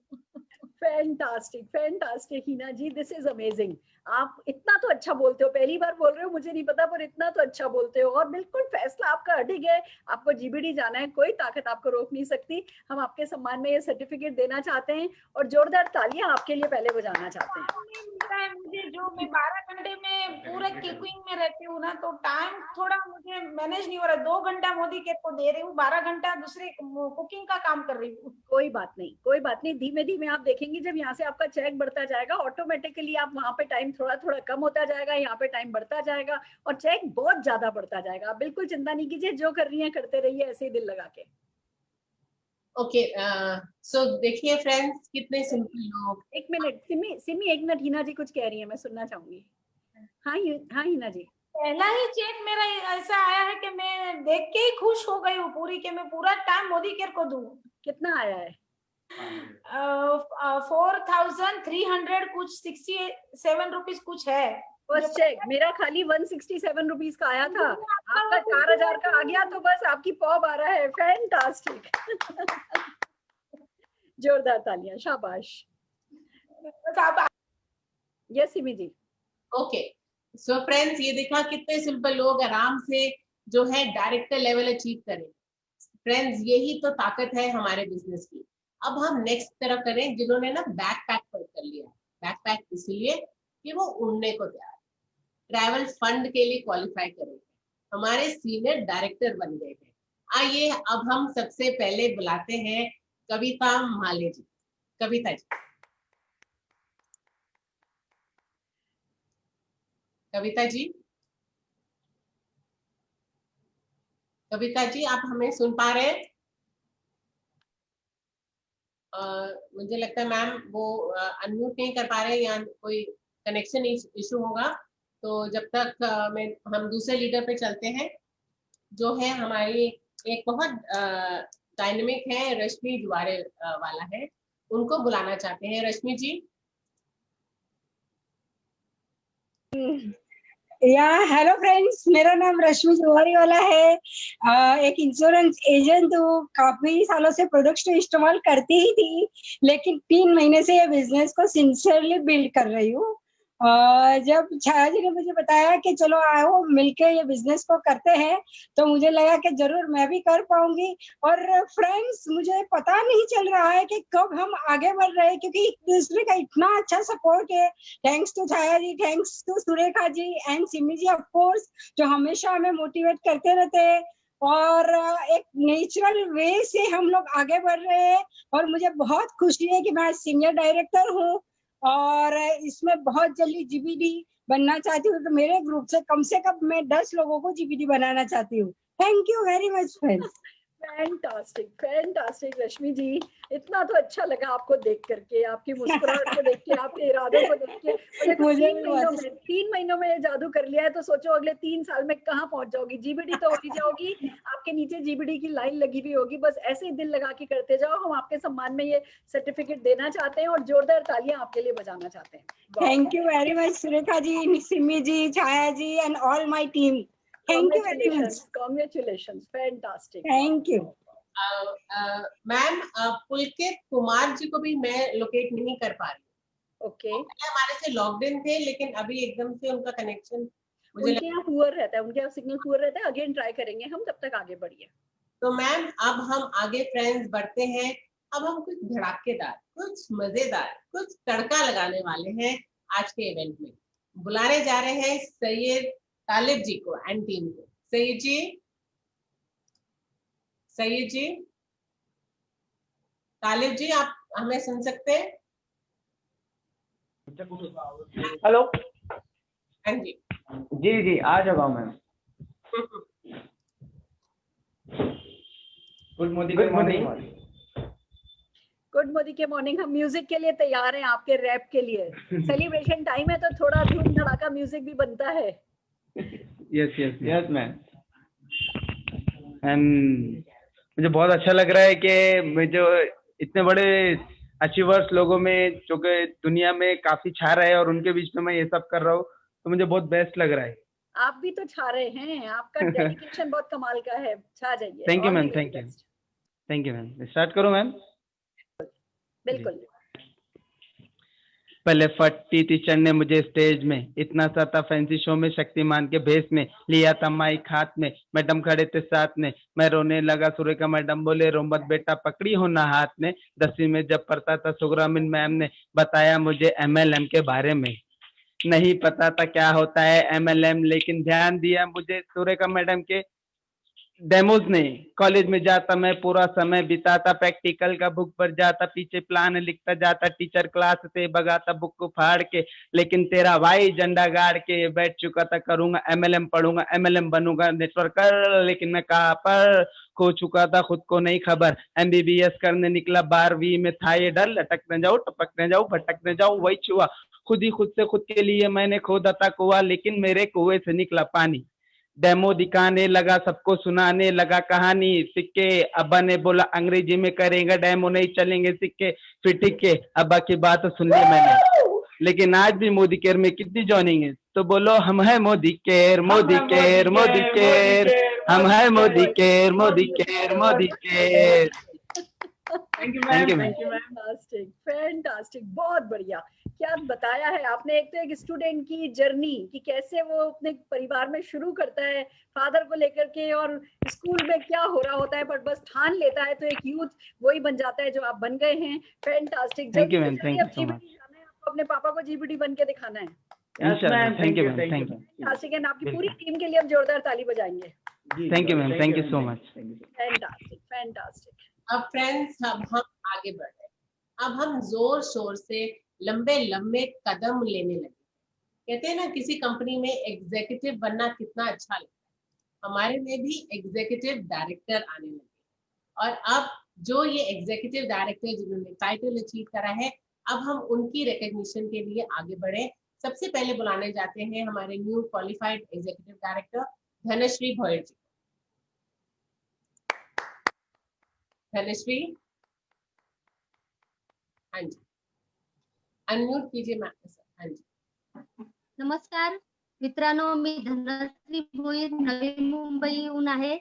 Fantastic fantastic Hina ji, this is amazing. आप इतना तो अच्छा बोलते हो, पहली बार बोल रहे हो, मुझे नहीं पता, पर इतना तो अच्छा बोलते हो और बिल्कुल फैसला आपका अडिग है। आपको जीबीडी जाना है, कोई ताकत आपको रोक नहीं सकती। हम आपके सम्मान में ये सर्टिफिकेट देना चाहते हैं और जोरदार तालियां आपके लिए पहले बजाना चाहते हैं। मुझे जो मैं 12 घंटे में पूरा कुकिंग में रहती हूँ ना, तो टाइम थोड़ा मुझे मैनेज नहीं हो रहा। 2 घंटा मोदी केयर को दे रही हूँ, 12 घंटा दूसरे कुकिंग का काम कर रही हूँ। कोई बात नहीं, कोई बात नहीं, धीमे धीमे आप देखेंगे जब यहाँ से आपका चेक बढ़ता जाएगा, ऑटोमेटिकली आप वहाँ पे टाइम थोड़ा थोड़ा कम होता जाएगा, यहाँ पे टाइम बढ़ता जाएगा और चेक बहुत ज्यादा बढ़ता जाएगा। आप बिल्कुल चिंता नहीं कीजिए, जो कर रही हैं करते रहिए ऐसे ही दिल लगा के। ओके, सो देखिए फ्रेंड्स, कितने सिंपल लोग। एक मिनट सिमी एक मिनट, हिना जी कुछ कह रही है, मैं सुनना चाहूंगी। हाँ हिना जी। पहला ही चेक मेरा ऐसा आया है कि मैं देख के ही खुश हो गई हूँ पूरी, कि मैं पूरा टाइम मोदी केयर को दूं। कितना आया है? 4300 कुछ 67 रुपीज कुछ है। फर्स्ट चेक मेरा खाली 167 रुपीज का आया था, आपका 4000 का आ गया, तो बस आपकी पॉब आ रहा है। फैंटास्टिक। जोरदार तालियां, शाबाश। यस सिमी जी। ओके, सो फ्रेंड्स, ये देखा कितने सिंपल लोग आराम से जो है डायरेक्टर लेवल अचीव करें। फ्रेंड्स, यही तो ताकत है हमारे बिजनेस की। अब हम नेक्स्ट तरफ करें, जिन्होंने ना बैकपैक कर लिया। बैकपैक इसलिए कि वो उड़ने को तैयार, ट्रैवल फंड के लिए क्वालिफाई करेंगे, हमारे सीनियर डायरेक्टर बन गए हैं। आइए अब हम सबसे पहले बुलाते हैं कविता माले जी। कविता जी, कविता जी, कविता जी, आप हमें सुन पा रहे हैं? मुझे लगता है मैम वो अनम्यूट नहीं कर पा रहे हैं या कोई कनेक्शन इशू होगा। तो जब तक हम दूसरे लीडर पे चलते हैं, जो है हमारी एक बहुत डायनेमिक है, रश्मि जुवारे वाला है, उनको बुलाना चाहते हैं। रश्मि जी। हेलो फ्रेंड्स, मेरा नाम रश्मि जुवारी वाला है। एक इंश्योरेंस एजेंट हूँ, काफी सालों से प्रोडक्ट्स तो इस्तेमाल करती ही थी, लेकिन 3 महीने से ये बिजनेस को सिंसियरली बिल्ड कर रही हूँ। जब छाया जी ने मुझे बताया कि चलो आओ मिलके ये बिजनेस को करते हैं, तो मुझे लगा कि जरूर मैं भी कर पाऊंगी। और फ्रेंड्स, मुझे पता नहीं चल रहा है कि कब हम आगे बढ़ रहे हैं, क्योंकि एक दूसरे का इतना अच्छा सपोर्ट है। Thanks to Chhaya ji, thanks to Surekha ji and Simi ji of course, जो हमेशा हमें मोटिवेट करते रहते हैं और एक नेचुरल वे से हम लोग आगे बढ़ रहे हैं। और मुझे बहुत खुशी है कि मैं सीनियर डायरेक्टर हूँ और इसमें बहुत जल्दी जीबीडी बनना चाहती हूँ। तो मेरे ग्रुप से कम मैं 10 लोगों को जीबीडी बनाना चाहती हूँ। Thank you very much friends. Fantastic fantastic Rashmi ji, इतना तो अच्छा लगा आपको देख करके, आपकी मुस्कुराहट को देख के, आपके इरादों को देख के। मुझे 3 महीनों में जादू कर लिया है, तो सोचो अगले 3 साल में कहाँ पहुंच जाओगी। जीबीडी तो होगी जाओगी, आपके नीचे जीबीडी की लाइन लगी हुई होगी। बस ऐसे ही दिल लगा के करते जाओ। हम आपके सम्मान में ये सर्टिफिकेट देना चाहते हैं और जोरदार तालियां आपके लिए बजाना चाहते हैं। Thank you very much Surekha ji, Simi ji, Chhaya ji and all my team. Thank you very much. Congratulations, fantastic. Thank you. Ma'am Pulkit Kumar ji को भी मैं लोकेट नहीं कर पा रही हूँ। ओके, हमारे से लॉक्ड इन थे, लेकिन अभी एकदम से उनका कनेक्शन मुझे उनके यहाँ पुअर रहता है, उनके यहाँ सिग्नल पुअर रहता है। अगेन ट्राई करेंगे हम, तब तक आगे बढ़िए। तो मैम अब हम आगे फ्रेंड्स बढ़ते हैं। अब हम कुछ धड़ाकेदार, कुछ मजेदार, कुछ तड़का लगाने वाले हैं आज के इवेंट में। बुलाने जा रहे हैं सैयद तालिब जी को एंड टीम को। सैयद जी, सैयद जी, तालिब जी, आप हमें सुन सकते हैं? हेलो। हाँ जी जी जी, आ जाओ ma'am. Good morning. Good Modicare morning. हम म्यूजिक के लिए तैयार हैं, आपके रैप के लिए। सेलिब्रेशन टाइम है तो थोड़ा धूम धड़ाका म्यूजिक भी बनता है। Yes ma'am. एंड मुझे बहुत अच्छा लग रहा है कि जो इतने बड़े अचीवर्स लोगों में जो कि दुनिया में काफी छा रहे हैं और उनके बीच में मैं ये सब कर रहा हूँ, तो मुझे बहुत बेस्ट लग रहा है। आप भी तो छा रहे हैं, आपका डेडिकेशन बहुत कमाल का है। छा जाइए। Thank you All ma'am, the thank very you, best. Thank you ma'am. Start करो मैम। बिल्कुल। पहले फटी टीचर ने मुझे स्टेज में, इतना सा था फैंसी शो में, शक्तिमान के भेस में, लिया था माइक हाथ में, मैडम खड़े थे साथ में, मैं रोने लगा। सुरेखा मैडम बोले रो मत बेटा, पकड़ी हो ना हाथ में। 10वीं में जब पढ़ता था सुग्रामीन मैम ने बताया मुझे MLM के बारे में। नहीं पता था क्या होता है MLM, लेकिन ध्यान दिया मुझे सुरेखा मैडम के डेमोज ने। कॉलेज में जाता मैं पूरा समय बिताता, प्रैक्टिकल का बुक पर जाता, पीछे प्लान लिखता जाता, टीचर क्लास से भगाता बुक को फाड़ के, लेकिन तेरा भाई झंडा गाड़ के बैठ चुका था। करूंगा MLM, पढ़ूंगा MLM, बनूंगा नेटवर्कर, लेकिन मैं कहाँ पर खो चुका था, खुद को नहीं खबर। MBBS करने निकला, 12वीं में था ये डर, लटक न जाऊं, टपक न जाऊं, भटक न जाऊं, वही छुआ। खुद ही खुद से खुद के लिए मैंने खोदा था कुआं, लेकिन मेरे कुएं से निकला पानी। डेमो दिखाने लगा, सबको सुनाने लगा कहानी, सिक्के। अब्बा ने बोला अंग्रेजी में करेंगे डेमो, नहीं चलेंगे सिक्के। फिर टिके, अब्बा की बात सुन ली मैंने, लेकिन आज भी मोदी केयर में कितनी जॉइनिंग है, तो बोलो हम है Modi care, Modi care, Modi care, हम है Modi care, Modi care, Modi care. Thank you Thank you, ma'am. ma'am. Fantastic, fantastic, बहुत बढ़िया। क्या बताया है आपने। एक तो एक स्टूडेंट की जर्नी कि कैसे वो अपने परिवार में शुरू करता है फादर को लेकर के, और स्कूल में क्या हो रहा होता है, पर बस ठान लेता है तो एक यूथ वही बन जाता है जो आप बन गए हैं। Fantastic. Thank you, ma'am. Thank you so much. जाना है आपको, अपने पापा को GBT बन के दिखाना है। इंशाल्लाह। Thank you ma'am, thank you. Fantastic. And आपकी पूरी टीम के लिए हम जोरदार ताली बजाएंगे। Thank you ma'am, thank you so much. Fantastic, fantastic. अब फ्रेंड्स अब हम आगे बढ़ रहे हैं। अब हम जोर शोर से लंबे लंबे कदम लेने लगे। कहते हैं ना किसी कंपनी में एग्जीक्यूटिव बनना कितना अच्छा लगता है, हमारे में भी एग्जीक्यूटिव डायरेक्टर आने लगे। और अब जो ये एग्जीक्यूटिव डायरेक्टर जिन्होंने टाइटल अचीव करा है, अब हम उनकी रिकॉग्निशन के लिए आगे बढ़े। सबसे पहले बुलाने जाते हैं हमारे new qualified executive director Dhanashree Bhoyar ji. Dhanashree, हाँ जी, अनम्यूट कीजिए मैम। हाँ जी। नमस्कार मित्रांनो, मी धनश्री भोईर नवी मुंबईहून आहे।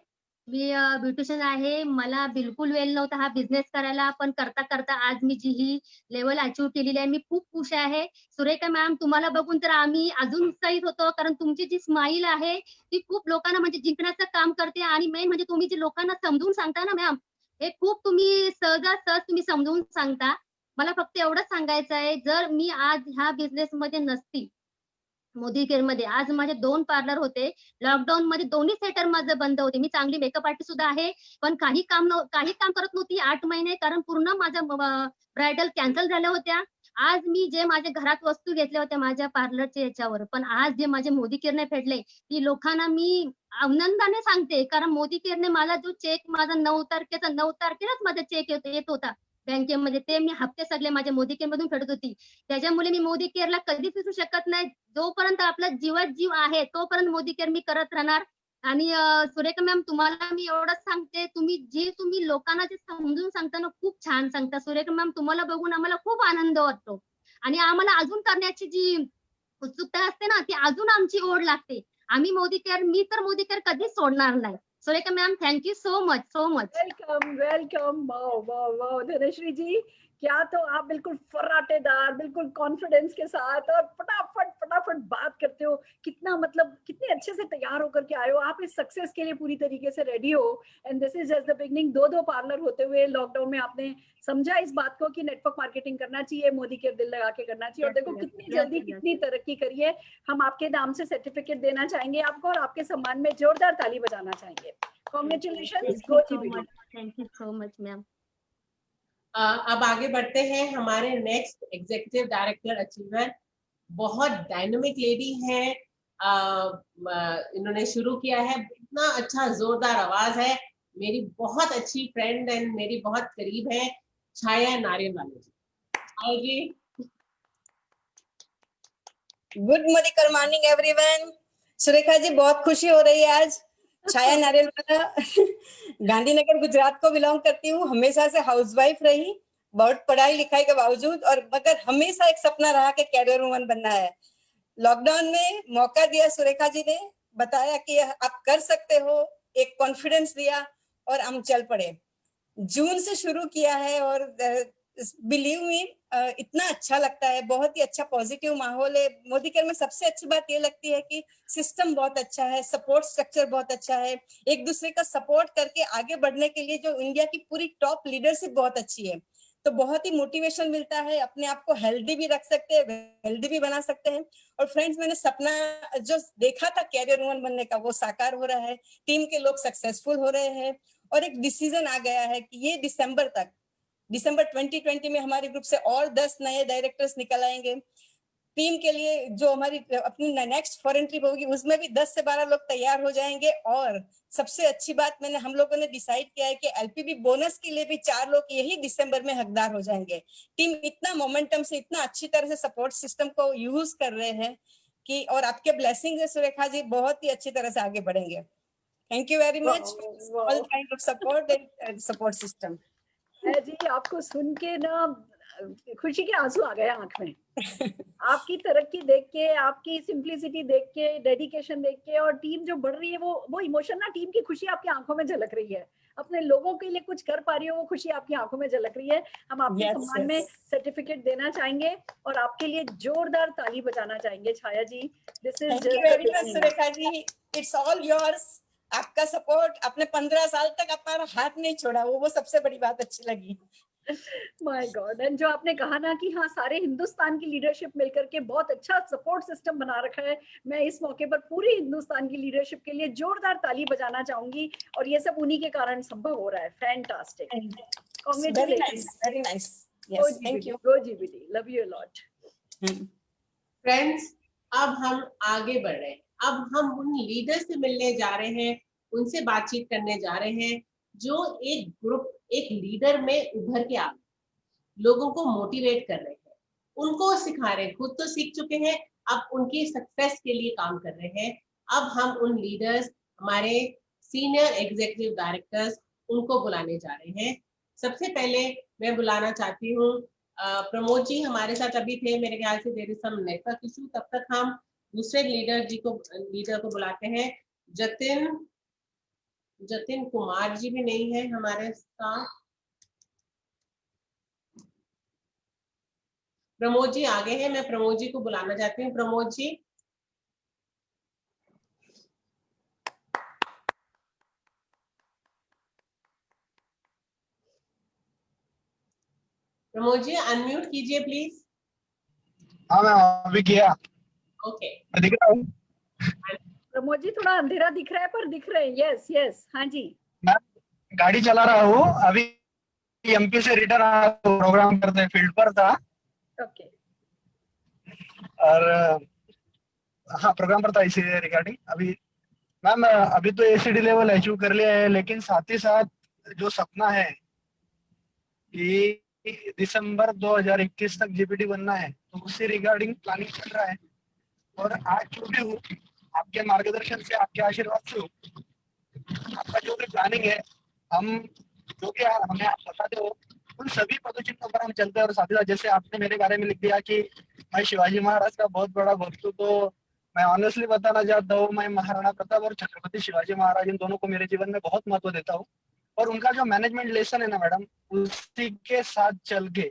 मी ब्युटिशियन आहे। मला बिलकुल वेळ नव्हता हा बिझनेस करायला, पण करता करता आज मी जी ही लेवल अचीव केलेली आहे, मी खूप खुश आहे। सुरेखा मॅम, तुम्हाला बघून तर आम्ही अजून उत्साहित होतो, कारण तुमची जी स्माईल आहे ती खूप लोकांना म्हणजे जिंकण्याचं काम करते। आणि मेन म्हणजे तुम्ही जे लोकांना समजून सांगता ना मॅम, हे खूप तुम्ही सहजासहज तुम्ही समजून सांगता। मला फक्त एवढंच सांगायचं आहे, जर मी आज ह्या बिझनेस मध्ये नसती, मोदी केअर मध्ये, आज माझे 2 पार्लर होते। लॉकडाऊन मध्ये दोन्ही सेटर माझं बंद होते। मी चांगली मेकअप आर्टिस्ट सुद्धा आहे, पण काही काम करत नव्हती 8 महिने, कारण पूर्ण माझ्या ब्रायडल कॅन्सल झाल्या होत्या। आज मी जे माझ्या घरात वस्तू घेतल्या होत्या माझ्या पार्लरच्या याच्यावर, पण आज जे माझे मोदी केअरने फेडले, ती लोकांना मी आनंदाने सांगते, कारण मोदी केअरने मला जो चेक माझा 9 तारखेलाच माझा चेक येत होता बँकेमध्ये, ते मी हप्ते सगळे माझ्या मोदी केअर मधून फेडत होती। त्याच्यामुळे मी मोदी केअरला कधीच विसरू शकत नाही। जोपर्यंत आपला जीवात जीव आहे तोपर्यंत मोदी केअर मी करत राहणार। आणि सुरेखा मॅम, तुम्हाला मी एवढंच सांगते, तुम्ही लोकांना जे समजून सांगता ना, खूप छान सांगता। सुरेखा मॅम, तुम्हाला बघून आम्हाला खूप आनंद वाटतो, आणि आम्हाला अजून करण्याची जी उत्सुकता असते ना, ती अजून आमची ओढ लागते। आम्ही मी तर मोदी केअर कधीच सोडणार नाही। Surekha ma'am, thank you so much, so much. Welcome welcome. Wow wow wow Dhanashree ji, क्या तो आप बिल्कुल फर्राटेदार, बिल्कुल कॉन्फिडेंस के साथ और फटाफट फटाफट बात करते हो। कितना मतलब कितने अच्छे से तैयार होकर के आए हो आप इस सक्सेस के लिए, पूरी तरीके से रेडी हो। And this is just the beginning. दो पार्लर होते हुए लॉकडाउन में आपने समझा इस बात को कि नेटवर्क मार्केटिंग करना चाहिए, मोदी के दिल लगा के करना चाहिए। और देखो कितनी जल्दी कितनी तरक्की करिए। हम आपके नाम से सर्टिफिकेट देना चाहेंगे आपको और आपके सम्मान में जोरदार ताली बजाना चाहेंगे। Congratulations. Thank you so much ma'am. अब आगे बढ़ते हैं। हमारे नेक्स्ट एग्जीक्यूटिव डायरेक्टर अचीवर बहुत डायनामिक लेडी है। इन्होंने शुरू किया है, इतना अच्छा जोरदार आवाज है। मेरी बहुत अच्छी फ्रेंड एंड मेरी बहुत करीब है, Chhaya Nariyalwala ji. Chhaya ji. Good Modicare morning everyone. Surekha ji, बहुत खुशी हो रही है आज। छाया नारियलवाला गांधीनगर गुजरात को बिलोंग करती हूँ। हमेशा से हाउसवाइफ रही, बहुत पढ़ाई लिखाई के बावजूद, और मगर हमेशा एक सपना रहा कि कैरियर वुमन बनना है। लॉकडाउन में मौका दिया सुरेखा जी ने, बताया कि आप कर सकते हो, एक कॉन्फिडेंस दिया और हम चल पड़े। जून से शुरू किया है और बिलीव मी इतना अच्छा लगता है, बहुत ही अच्छा पॉजिटिव माहौल है। मोदी केयर में सबसे अच्छी बात ये लगती है कि सिस्टम बहुत अच्छा है, सपोर्ट स्ट्रक्चर बहुत अच्छा है, एक दूसरे का सपोर्ट करके आगे बढ़ने के लिए जो इंडिया की पूरी टॉप लीडरशिप बहुत अच्छी है, तो बहुत ही मोटिवेशन मिलता है। अपने आप को हेल्दी भी रख सकते हैं, हेल्दी भी बना सकते हैं। और फ्रेंड्स, मैंने सपना जो देखा था कैरियर वुमन बनने का, वो साकार हो रहा है। टीम के लोग सक्सेसफुल हो रहे हैं और एक डिसीजन आ गया है कि ये दिसंबर 2020 में हमारे ग्रुप से और 10 नए डायरेक्टर्स निकल आएंगे। टीम के लिए जो हमारी अपनी नेक्स्ट फॉरेन ट्रिप होगी, उसमें भी 10 से 12 लोग तैयार हो जाएंगे। और सबसे अच्छी बात, हम लोगों ने डिसाइड किया है कि एलपीबी बोनस के लिए भी 4 लोग यही दिसंबर में हकदार हो जाएंगे। टीम इतना मोमेंटम से, इतना अच्छी तरह से सपोर्ट सिस्टम को यूज कर रहे हैं कि, और आपके ब्लेसिंग है सुरेखा जी, बहुत ही अच्छी तरह से आगे बढ़ेंगे। Thank you very much all kind of support and support system. जी, आपको सुन के ना खुशी के आंसू आ गए आंख में। आपकी तरक्की देख के, आपकी सिंप्लिसिटी देख के, डेडिकेशन देख के, और टीम जो बढ़ रही है, वो इमोशन ना, टीम की खुशी आपकी आंखों में झलक रही है। अपने लोगों के लिए कुछ कर पा रही हो, वो खुशी आपकी आंखों में झलक रही है। हम आपके सम्मान में सर्टिफिकेट देना चाहेंगे और आपके लिए जोरदार ताली बजाना चाहेंगे। Chhaya ji, this is Surekha ji, it's all yours. आपका सपोर्ट, आपने 15 साल तक हमारा हाथ नहीं छोड़ा, वो सबसे बड़ी बात अच्छी लगी। My God. एंड जो आपने कहा ना कि हाँ, सारे हिंदुस्तान की लीडरशिप मिलकर के बहुत अच्छा सपोर्ट सिस्टम बना रखा है, मैं इस मौके पर पूरी हिंदुस्तान की लीडरशिप के लिए जोरदार ताली बजाना चाहूंगी। और ये सब उन्हीं के कारण संभव हो रहा है। Fantastic, congratulations, very nice. Yes, thank you. Go GBT, love you a lot. Friends, अब हम आगे बढ़ रहे हैं। अब हम उन लीडर से मिलने जा रहे हैं, उनसे बातचीत करने जा रहे हैं जो एक ग्रुप, एक लीडर में उभर के आ लोगों को मोटिवेट कर रहे हैं, उनको सिखा रहे हैं। खुद तो सीख चुके हैं, अब उनकी सक्सेस के लिए काम कर रहे हैं। अब हम उन लीडर्स, हमारे सीनियर एग्जीक्यूटिव डायरेक्टर्स, उनको बुलाने जा रहे हैं। सबसे पहले मैं बुलाना चाहती हूँ प्रमोद जी। हमारे साथ अभी थे, मेरे ख्याल से there is some network issue, तब तक हम दूसरे लीडर को बुलाते हैं। जतिन कुमार जी भी नहीं है हमारे साथ। प्रमोद जी आगे हैं, मैं प्रमोद जी को बुलाना चाहती हूँ। प्रमोद जी, अनम्यूट कीजिए प्लीज। हाँ, मैं अभी किया। ओके, मैं दिख रहा हूँ। प्रमोद जी, थोड़ा अंधेरा दिख रहा है पर दिख रहे हैं। यस यस, हाँ जी। मैं गाड़ी चला रहा हूँ, अभी एमपी से रिटर्न आया, प्रोग्राम करते फील्ड पर था। ओके। और हाँ, प्रोग्राम पर था इसी रिगार्डिंग। अभी मैम, अभी तो एसीडी लेवल अचीव कर लिया है, लेकिन साथ ही साथ जो सपना है कि दिसंबर 2021 तक जीपीटी बनना है, तो उसी रिगार्डिंग प्लानिंग चल रहा है। और आज छूटे हूँ आपके मार्गदर्शन से, आपके आशीर्वाद से, आपका जो भी प्लानिंग है, हम जो कि हमें आप बताते हो, उन सभी पदचिन्हों पर हम चलते हैं। और साथ ही साथ जैसे आपने मेरे बारे में लिख दिया कि मैं शिवाजी महाराज का बहुत बड़ा भक्त हूँ, तो मैं ऑनेस्टली बताना चाहता हूँ, मैं महाराणा प्रताप और छत्रपति शिवाजी महाराज इन दोनों को मेरे जीवन में बहुत महत्व देता हूँ। और उनका जो मैनेजमेंट लेसन है ना मैडम, उसी के साथ चल के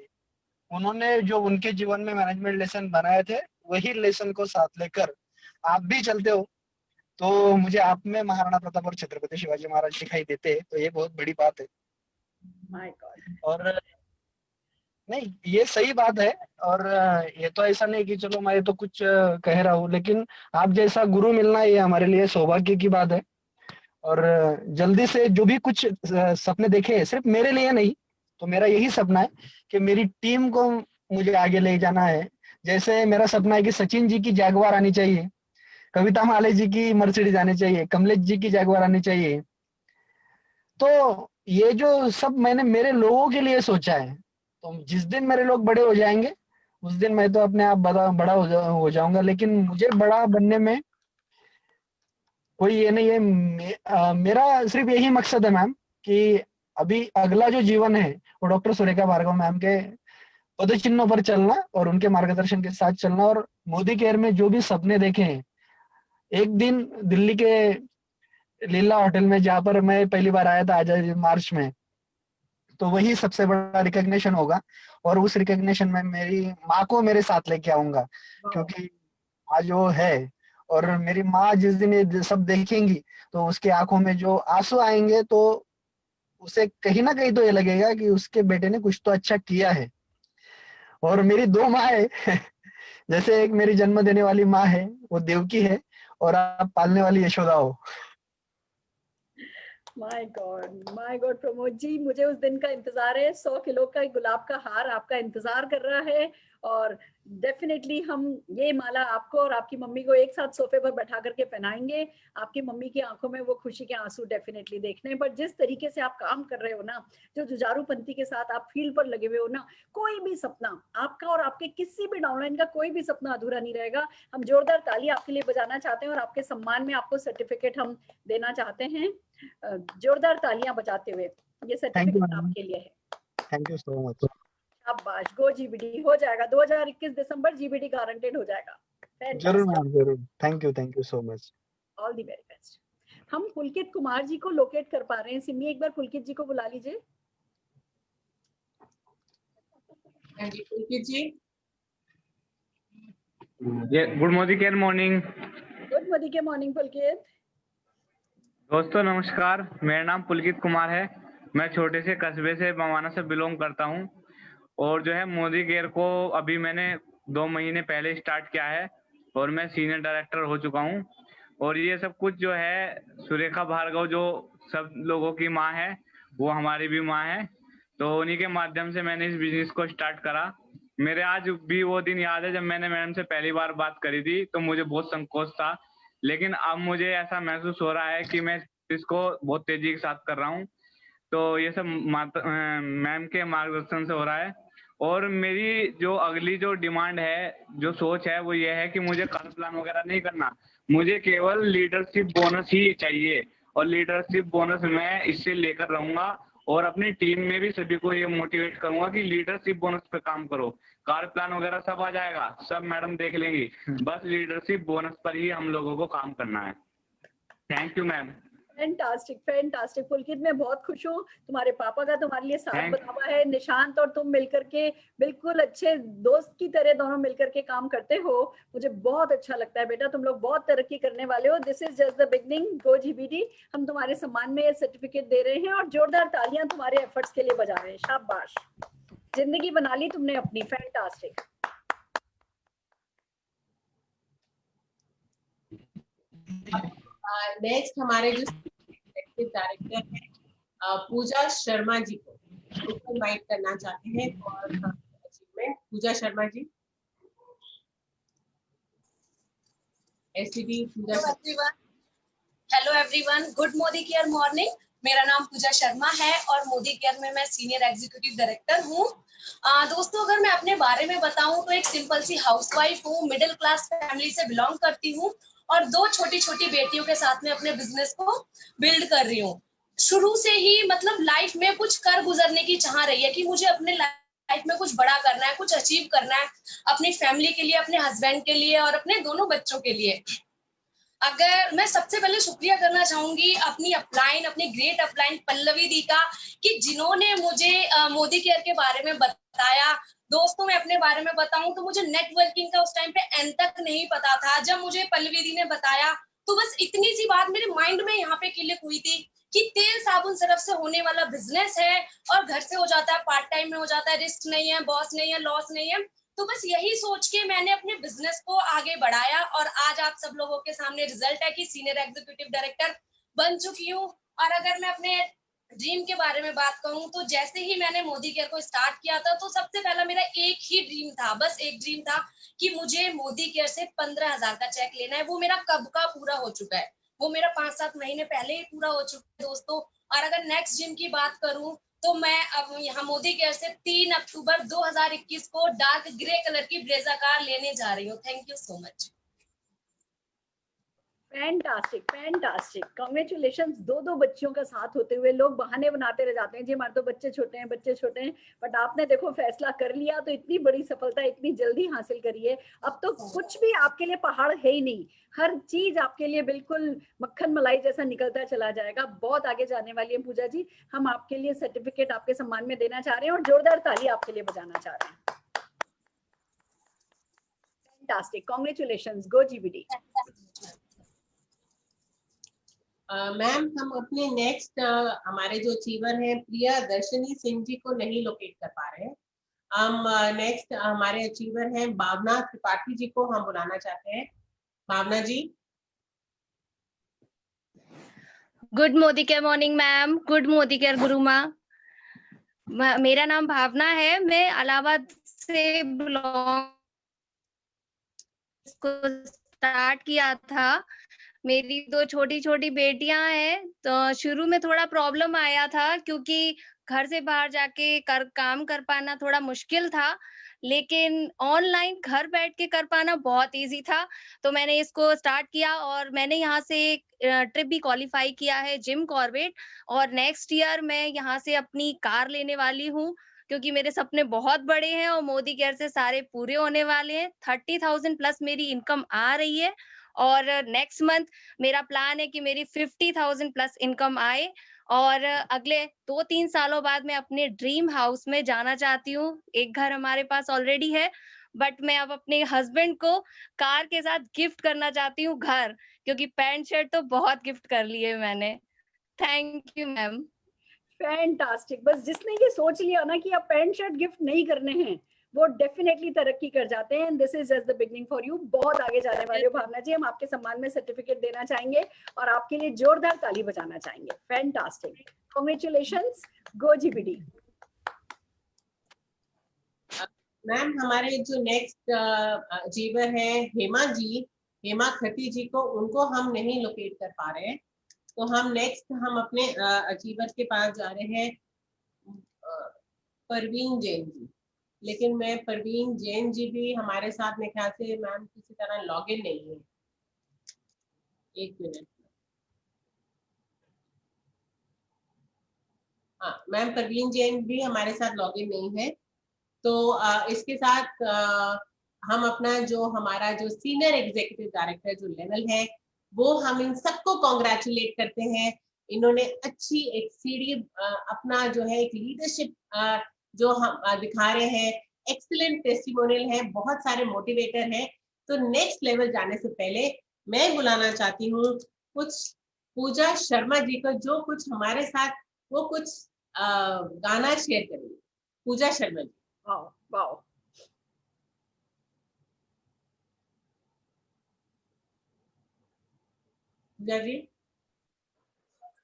उन्होंने जो उनके जीवन में मैनेजमेंट लेसन बनाए थे, वही लेसन को साथ लेकर आप भी चलते हो, तो मुझे आप में महाराणा प्रताप और छत्रपति शिवाजी महाराज दिखाई देते हैं, तो ये बहुत बड़ी बात है। My God. और नहीं, ये सही बात है। और ये तो ऐसा नहीं कि चलो मैं तो कुछ कह रहा हूँ, लेकिन आप जैसा गुरु मिलना ये हमारे लिए सौभाग्य की बात है। और जल्दी से जो भी कुछ सपने देखे हैं, सिर्फ मेरे लिए नहीं, तो मेरा यही सपना है कि मेरी टीम को मुझे आगे ले जाना है। जैसे मेरा सपना है कि सचिन जी की जैगवार आनी चाहिए, कविता माले जी की मर्सिडीज आनी चाहिए, कमलेश जी की जैगवार आनी चाहिए। तो ये जो सब मैंने मेरे लोगों के लिए सोचा है, तो जिस दिन मेरे लोग बड़े हो जाएंगे उस दिन मैं तो अपने आप बड़ा हो जाऊंगा। लेकिन मुझे बड़ा बनने में कोई ये नहीं है। मेरा सिर्फ यही मकसद है मैम कि अभी अगला जो जीवन है वो डॉक्टर सुरेखा भार्गव मैम के पद चिन्हों पर चलना और उनके मार्गदर्शन के साथ चलना। और मोदी केयर में जो भी सपने देखे हैं, एक दिन दिल्ली के लीला होटल में जहाँ पर मैं पहली बार आया था आजादी मार्च में, तो वही सबसे बड़ा रिकॉग्निशन होगा। और उस रिकॉग्निशन में मेरी माँ को मेरे साथ लेके आऊंगा, क्योंकि माँ जो है, और मेरी माँ जिस दिन ये सब देखेंगी तो उसकी आंखों में जो आंसू आएंगे, तो उसे कहीं ना कहीं तो ये लगेगा कि उसके बेटे ने कुछ तो अच्छा किया है। और मेरी दो माँ है जैसे एक मेरी जन्म देने वाली माँ है, वो देवकी है, और आप पालने वाली यशोदा हो। माय गॉड प्रमोद जी, मुझे उस दिन का इंतजार है। 100 किलो का गुलाब का हार आपका इंतजार कर रहा है, और डेफिनेटली हम ये माला आपको और आपकी मम्मी को एक साथ सोफे पर बैठा करके पहनाएंगे। आपकी मम्मी की आंखों में वो खुशी के आंसू डेफिनेटली देखने। पर जिस तरीके से आप काम कर रहे हो ना, जो जुझारूपंती के साथ आप फील्ड पर लगे हुए हो ना, कोई भी सपना आपका और आपके किसी भी डाउनलाइन का कोई भी सपना अधूरा नहीं रहेगा। हम जोरदार ताली आपके लिए बजाना चाहते हैं और आपके सम्मान में आपको सर्टिफिकेट हम देना चाहते हैं। जोरदार तालियां बजाते हुए, ये सर्टिफिकेट आपके लिए है। Thank you so much. शाबाश, गो जीबीडी हो जाएगा 2021 दिसंबर, जीबीडी गारंटेड हो जाएगा। जरूर मैम, जरूर। Thank you so much. All the very best. हम पुलकित कुमार जी को लोकेट कर पा रहे हैं। सिमी, एक बार पुलकित जी को बुला लीजिए। हाँ जी Pulkit ji. Good Modicare morning. Good Modicare morning पुलकित। दोस्तों नमस्कार, मेरा नाम पुलकित कुमार है। मैं छोटे से कस्बे से बवाना से बिलोंग करता हूं, और जो है मोदी केयर को अभी मैंने 2 महीने पहले स्टार्ट किया है, और मैं सीनियर डायरेक्टर हो चुका हूं। और ये सब कुछ जो है सुरेखा भार्गव जो सब लोगों की माँ है, वो हमारी भी माँ है, तो उन्हीं के माध्यम से मैंने इस बिजनेस को स्टार्ट करा। मेरे आज भी वो दिन याद है जब मैंने मैडम से पहली बार बात करी थी, तो मुझे बहुत संकोच था, लेकिन अब मुझे ऐसा महसूस हो रहा है कि मैं इसको बहुत तेजी के साथ कर रहा हूँ। तो ये सब मैम के मार्गदर्शन से हो रहा है। और मेरी जो अगली जो डिमांड है, जो सोच है, वो ये है कि मुझे कार्य प्लान वगैरह नहीं करना, मुझे केवल लीडरशिप बोनस ही चाहिए। और लीडरशिप बोनस मैं इससे लेकर रहूंगा, और अपनी टीम में भी सभी को ये मोटिवेट करूंगा कि लीडरशिप बोनस पे काम करो। कार्य प्लान वगैरह सब आ जाएगा, सब मैडम देख लेंगी, बस लीडरशिप बोनस पर ही हम लोगों को काम करना है। Thank you ma'am. फैंटास्टिक पुलकित, मैं बहुत खुश हूँ। तुम्हारे पापा का तुम्हारे लिए साथ बना हुआ है। निशांत और तुम मिलकर के बिल्कुल अच्छे दोस्त की तरह दोनों मिलकर के काम करते हो। मुझे बहुत अच्छा लगता है बेटा, तुम लोग बहुत तरक्की करने वाले हो। This is just the beginning, go GBD. हम तुम्हारे सम्मान में ये सर्टिफिकेट दे रहे हैं, और जोरदार तालियां तुम्हारे एफर्ट्स के लिए बजा रहे हैं। शाबाश, जिंदगी बना ली तुमने अपनी। फैंटास्टिक। नेक्स्ट हमारे जो एक्टिव डायरेक्टर है पूजा शर्मा जी को इनवाइट करना चाहते हैं और achievement. Pooja Sharma ji. SCD Pooja. Hello everyone, good Modicare morning. मेरा नाम पूजा शर्मा है और मोदी केयर में मैं सीनियर एग्जीक्यूटिव डायरेक्टर हूँ। दोस्तों, अगर मैं अपने बारे में बताऊं तो एक सिंपल सी हाउसवाइफ हूँ, मिडिल क्लास फैमिली से बिलोंग करती हूँ, और 2 छोटी छोटी बेटियों के साथ में अपने बिजनेस को बिल्ड कर रही हूँ। शुरू से ही मतलब लाइफ में कुछ कर गुजरने की चाह रही है कि मुझे अपने लाइफ में कुछ बड़ा करना है, कुछ अचीव करना है अपनी फैमिली के लिए, अपने हस्बैंड के लिए और अपने दोनों बच्चों के लिए। अगर मैं सबसे पहले शुक्रिया करना चाहूंगी अपनी अपलाइन, अपनी ग्रेट अपलाइन पल्लवी दी का, कि जिन्होंने मुझे मोदी केयर के बारे में बताया। दोस्तों मैं अपने बारे में बताऊं तो मुझे नेटवर्किंग का उस टाइम पे एंड तक नहीं पता था। जब मुझे पल्लवी दी ने बताया तो बस इतनी सी बात मेरे माइंड में यहाँ पे क्लिक हुई थी कि तेल साबुन सरफ से होने वाला बिजनेस है और घर से हो जाता है, पार्ट टाइम में हो जाता है, रिस्क नहीं है, बॉस नहीं है, लॉस नहीं है। तो बस यही सोच के मैंने अपने बिजनेस को आगे बढ़ाया और आज आप सब लोगों के सामने रिजल्ट है कि सीनियर एग्जीक्यूटिव डायरेक्टर बन चुकी हूँ। और अगर मैं अपने ड्रीम के बारे में बात करूं तो जैसे ही मैंने मोदी केयर को स्टार्ट किया था तो सबसे पहला मेरा एक ही ड्रीम था, बस एक ड्रीम था कि मुझे मोदी केयर से 15,000 का चेक लेना है। वो मेरा कब का पूरा हो चुका है, वो मेरा 5-7 महीने पहले ही पूरा हो चुका है दोस्तों। और अगर नेक्स्ट ड्रीम की बात करूं तो मैं अब यहाँ मोदी केयर से 3 अक्टूबर 2021 को डार्क ग्रे कलर की ब्रेजा कार लेने जा रही हूँ। Thank you so much. Fantastic, fantastic, congratulations. दो बच्चियों का साथ होते हुए लोग बहाने बनाते रह जाते हैं, जी हमारे तो बच्चे छोटे हैं, बच्चे छोटे हैं, बट आपने देखो फैसला कर लिया तो इतनी बड़ी सफलता इतनी जल्दी हासिल करी है। अब तो कुछ भी आपके लिए पहाड़ है ही नहीं, हर चीज आपके लिए बिल्कुल मक्खन मलाई जैसा निकलता चला जाएगा। बहुत आगे जाने वाली है पूजा जी। हम आपके लिए सर्टिफिकेट आपके सम्मान में देना चाह रहे हैं और जोरदार ताली आपके लिए बजाना चाह रहे हैं। फैंटास्टिक, कांग्रेचुलेशंस, गो जीबीडी। मैम हम अपने नेक्स्ट हमारे जो अचीवर हैं प्रिया दर्शनी सिंह जी को नहीं लोकेट कर पा रहे हैं। हम नेक्स्ट हमारे अचीवर हैं भावना त्रिपाठी जी को हम बुलाना चाहते हैं। Bhavna ji. Good Modicare morning ma'am, good Modicare गुरु माँ। मेरा नाम भावना है, मैं इलाहाबाद से ब्लॉग को स्टार्ट किया था। मेरी 2 छोटी छोटी बेटियां हैं, तो शुरू में थोड़ा प्रॉब्लम आया था क्योंकि घर से बाहर जाके काम कर पाना थोड़ा मुश्किल था, लेकिन ऑनलाइन घर बैठ के कर पाना बहुत इजी था। तो मैंने इसको स्टार्ट किया और मैंने यहाँ से ट्रिप भी क्वालिफाई किया है जिम कॉर्बेट, और नेक्स्ट ईयर मैं यहाँ से अपनी कार लेने वाली हूँ क्योंकि मेरे सपने बहुत बड़े हैं और मोदी केयर से सारे पूरे होने वाले हैं। 30,000 प्लस मेरी इनकम आ रही है और नेक्स्ट मंथ मेरा प्लान है कि मेरी 50,000 प्लस इनकम आए और अगले 2-3 सालों बाद मैं अपने ड्रीम हाउस में जाना चाहती हूँ। एक घर हमारे पास ऑलरेडी है, बट मैं अब अपने हस्बैंड को कार के साथ गिफ्ट करना चाहती हूँ घर, क्योंकि पैंट शर्ट तो बहुत गिफ्ट कर लिए मैंने। Thank you ma'am. फैंटास्टिक। बस जिसने ये सोच लिया ना कि अब पैंट शर्ट गिफ्ट नहीं करने हैं, वो डेफिनेटली तरक्की कर जाते हैं। This is just the beginning for you. बहुत आगे जाने वाले हो भावना जी। हम आपके सम्मान में सर्टिफिकेट देना चाहेंगे और आपके लिए जोरदार ताली बजाना चाहेंगे। फैंटास्टिक, कांग्रेचुलेशंस, गो जीबीडी। मैम हमारे जो नेक्स्ट अचीवर है हेमा जी, हेमा खटी जी को, उनको हम नहीं लोकेट कर पा रहे हैं, तो हम नेक्स्ट हम अपने अचीवर के पास जा रहे हैं परवीन जैन जी। लेकिन मैं परवीन जैन जी भी हमारे साथ मेरे ख्याल से मैम किसी तरह लॉग इन नहीं है। एक मिनट। हाँ मैम परवीन जैन भी हमारे साथ लॉग इन नहीं है। तो इसके साथ हम अपना जो हमारा जो सीनियर एग्जीक्यूटिव डायरेक्टर जो लेवल है वो हम इन सबको कॉन्ग्रेचुलेट करते हैं। इन्होंने अच्छी एक सीढ़ी अपना जो है एक लीडरशिप जो हम दिखा रहे हैं, एक्सीलेंट टेस्टिमोनियल है, बहुत सारे मोटिवेटर हैं। तो नेक्स्ट लेवल जाने से पहले मैं बुलाना चाहती हूँ कुछ पूजा शर्मा जी को, जो कुछ हमारे साथ वो कुछ गाना शेयर करेंगे। पूजा शर्मा जी। Wow wow. पूजा जी।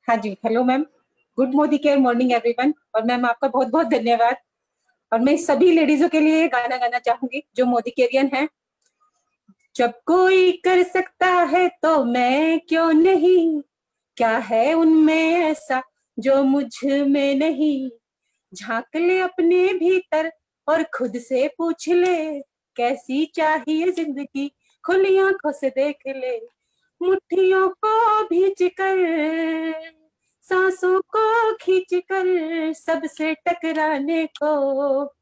हाँ जी, hello ma'am, good Modicare morning everyone. और मैम आपका बहुत बहुत धन्यवाद। और मैं सभी लेडीजों के लिए गाना गाना चाहूंगी जो मोदी केरियन है। जब कोई कर सकता है तो मैं क्यों नहीं, क्या है उनमें ऐसा जो मुझ में नहीं। झांक ले अपने भीतर और खुद से पूछ ले, कैसी चाहिए जिंदगी, खुली आंखों से देख ले। मुट्ठियों को भींच कर सांसों को खींच कर सबसे टकराने को,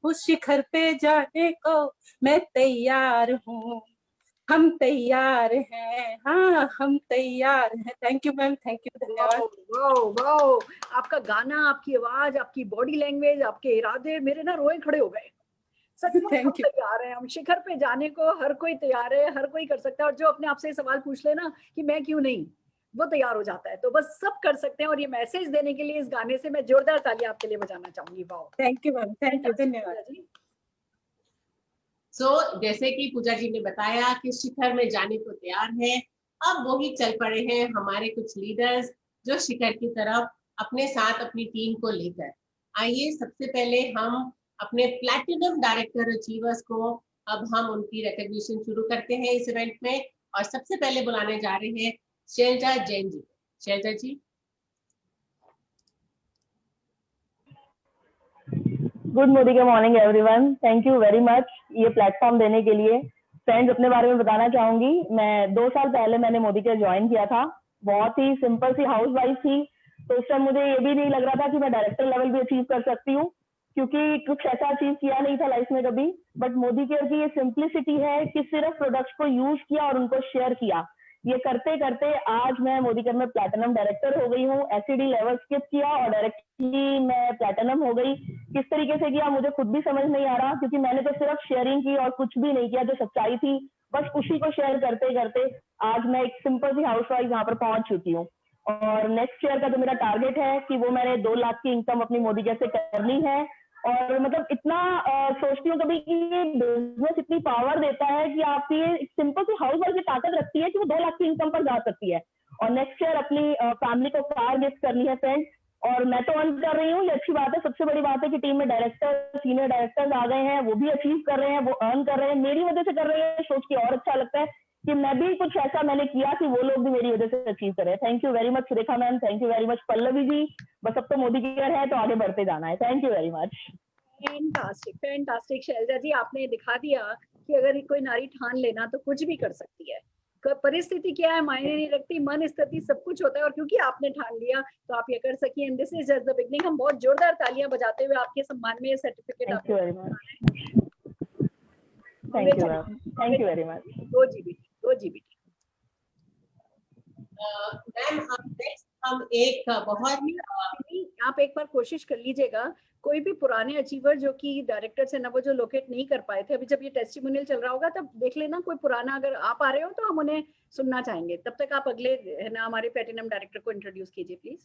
उस शिखर पे जाने को मैं तैयार हूँ, हम तैयार हैं, हाँ हम तैयार हैं। Thank you ma'am, thank you, धन्यवाद। वाओ वाओ, आपका गाना, आपकी आवाज, आपकी बॉडी लैंग्वेज, आपके इरादे, मेरे ना रोए खड़े हो गए। सच में हम तैयार हैं, हम शिखर पे जाने को हर कोई तैयार है, हर कोई कर सकता है। और जो अपने आप से सवाल पूछ ले ना कि मैं क्यों नहीं, वो तैयार हो जाता है। तो बस सब कर सकते हैं। और ये मैसेज देने के लिए इस गाने से मैं जोरदार तालियां आपके लिए बजाना चाहूंगी। Wow, thank you ma'am, thank you, धन्यवाद। जैसे कि पूजा जी ने बताया कि शिखर में जाने को तैयार है, अब वही चल पड़े हैं हमारे कुछ लीडर्स जो शिखर की तरफ अपने साथ अपनी टीम को लेकर। आइए सबसे पहले हम अपने प्लैटिनम डायरेक्टर अचीवर्स को अब हम उनकी रिकॉग्निशन शुरू करते हैं इस इवेंट में। और सबसे पहले बुलाने जा रहे हैं Shailaja Jain ji. Shailaja ji. Good morning everyone, thank you very much ये प्लेटफॉर्म देने के लिए। फ्रेंड्स, अपने बारे में बताना चाहूंगी। मैं 2 साल पहले मैंने मोदी केयर ज्वाइन किया था। बहुत ही सिंपल सी हाउस वाइफ थी, तो उस टाइम मुझे ये भी नहीं लग रहा था कि मैं डायरेक्टर लेवल भी अचीव कर सकती हूँ, क्योंकि कुछ ऐसा अचीव किया नहीं था लाइफ में कभी। बट मोदी केयर की ये सिंप्लिसिटी है कि सिर्फ प्रोडक्ट्स को यूज किया और उनको शेयर किया। ये करते करते आज मैं मोदी केयर में प्लैटिनम डायरेक्टर हो गई हूँ। एसईडी लेवल स्किप किया और डायरेक्टली मैं प्लैटिनम हो गई। किस तरीके से किया मुझे खुद भी समझ नहीं आ रहा, क्योंकि मैंने तो सिर्फ शेयरिंग की और कुछ भी नहीं किया। जो सच्चाई थी बस उसी को शेयर करते करते आज मैं एक सिंपल सी हाउस वाइफ यहाँ पर पहुंच चुकी हूँ। और नेक्स्ट ईयर का जो मेरा टारगेट है कि वो मैंने 2 लाख की इनकम अपनी मोदी केयर से करनी है। और मतलब इतना सोचती हूँ कभी कि ये बिजनेस इतनी पावर देता है कि आपकी ये सिंपल सी हाउस वाइफ की ताकत रखती है कि वो 2 लाख की इनकम पर जा सकती है। और नेक्स्ट ईयर अपनी फैमिली को कार गिफ्ट करनी है फ्रेंड्स। और मैं तो अर्न कर रही हूँ, ये अच्छी बात है। सबसे बड़ी बात है कि टीम में डायरेक्टर, सीनियर डायरेक्टर्स आ गए हैं, वो भी अचीव कर रहे हैं, वो अर्न कर रहे हैं, मेरी वजह से कर रहे हैं। सोच के और अच्छा लगता है कि मैं भी कुछ ऐसा मैंने किया कि वो लोग भी मेरी वजह से अचीव कर रहे हैं। Thank you very much Surekha ma'am, thank you very much Pallavi ji. बस अब तो मोदी केयर है तो आगे बढ़ते जाना है। Thank you very much. Fantastic, fantastic Shailaja ji, आपने दिखा दिया कि अगर कोई नारी ठान लेना तो कुछ भी कर सकती है। परिस्थिति क्या है मायने नहीं रखती, मन स्थिति सब कुछ होता है। और क्योंकि आपने ठान लिया तो आप ये कर सकी। And this is just the beginning. हम बहुत जोरदार तालियां बजाते हुए आपके सम्मान में ये certificate thank you very much. 2 GB. Ma'am next हम एक बहुत आप एक बार कोशिश कर लीजिएगा, कोई भी पुराने अचीवर जो कि डायरेक्टर से ना वो जो लोकेट नहीं कर पाए थे, अभी जब ये टेस्टिमोनियल चल रहा होगा तब देख लेना कोई पुराना, अगर आप आ रहे हो तो हम उन्हें सुनना चाहेंगे। तब तक आप अगले है ना हमारे प्लैटिनम डायरेक्टर को इंट्रोड्यूस कीजिए प्लीज।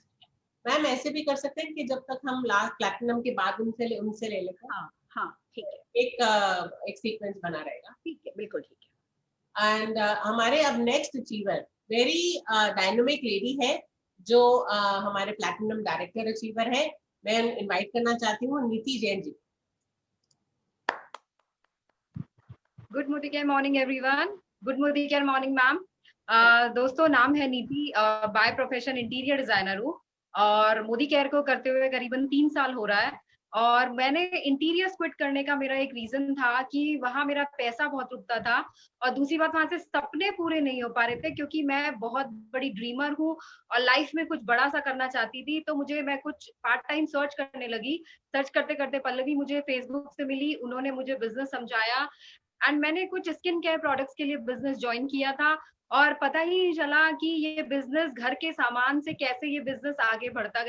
मैम ऐसे भी कर सकते हैं कि जब तक हम लास्ट प्लैटिनम के बाद उनसे ले लेते हैं। हाँ ठीक है, एक सीक्वेंस बना रहेगा। ठीक है, बिल्कुल ठीक है। एंड हमारे अब next achiever very dynamic lady है जो हमारे प्लैटिनम डायरेक्टर अचीवर है। मैं इनवाइट करना चाहती हूँ Niti Jain ji. Good Modicare morning everyone. Good Modicare morning ma'am. दोस्तों, नाम है नीति, बाय प्रोफेशन इंटीरियर डिजाइनर हूँ और मोदी केयर को करते हुए करीबन 3 साल हो रहा है। और मैंने इंटीरियर्स क्विट करने का मेरा एक रीजन था कि वहां मेरा पैसा बहुत रुकता था और दूसरी बात वहां से सपने पूरे नहीं हो पा रहे थे, क्योंकि मैं बहुत बड़ी ड्रीमर हूँ और लाइफ में कुछ बड़ा सा करना चाहती थी। तो मैं कुछ पार्ट टाइम सर्च करने लगी। सर्च करते करते पल्लवी मुझे फेसबुक से मिली, उन्होंने मुझे बिजनेस समझाया एंड मैंने कुछ स्किन केयर प्रोडक्ट्स के लिए बिजनेस ज्वाइन किया था। और पता ही नहीं चला कि ये बिजनेस घर के सामान से कैसे ये बिजनेस आगे बढ़ता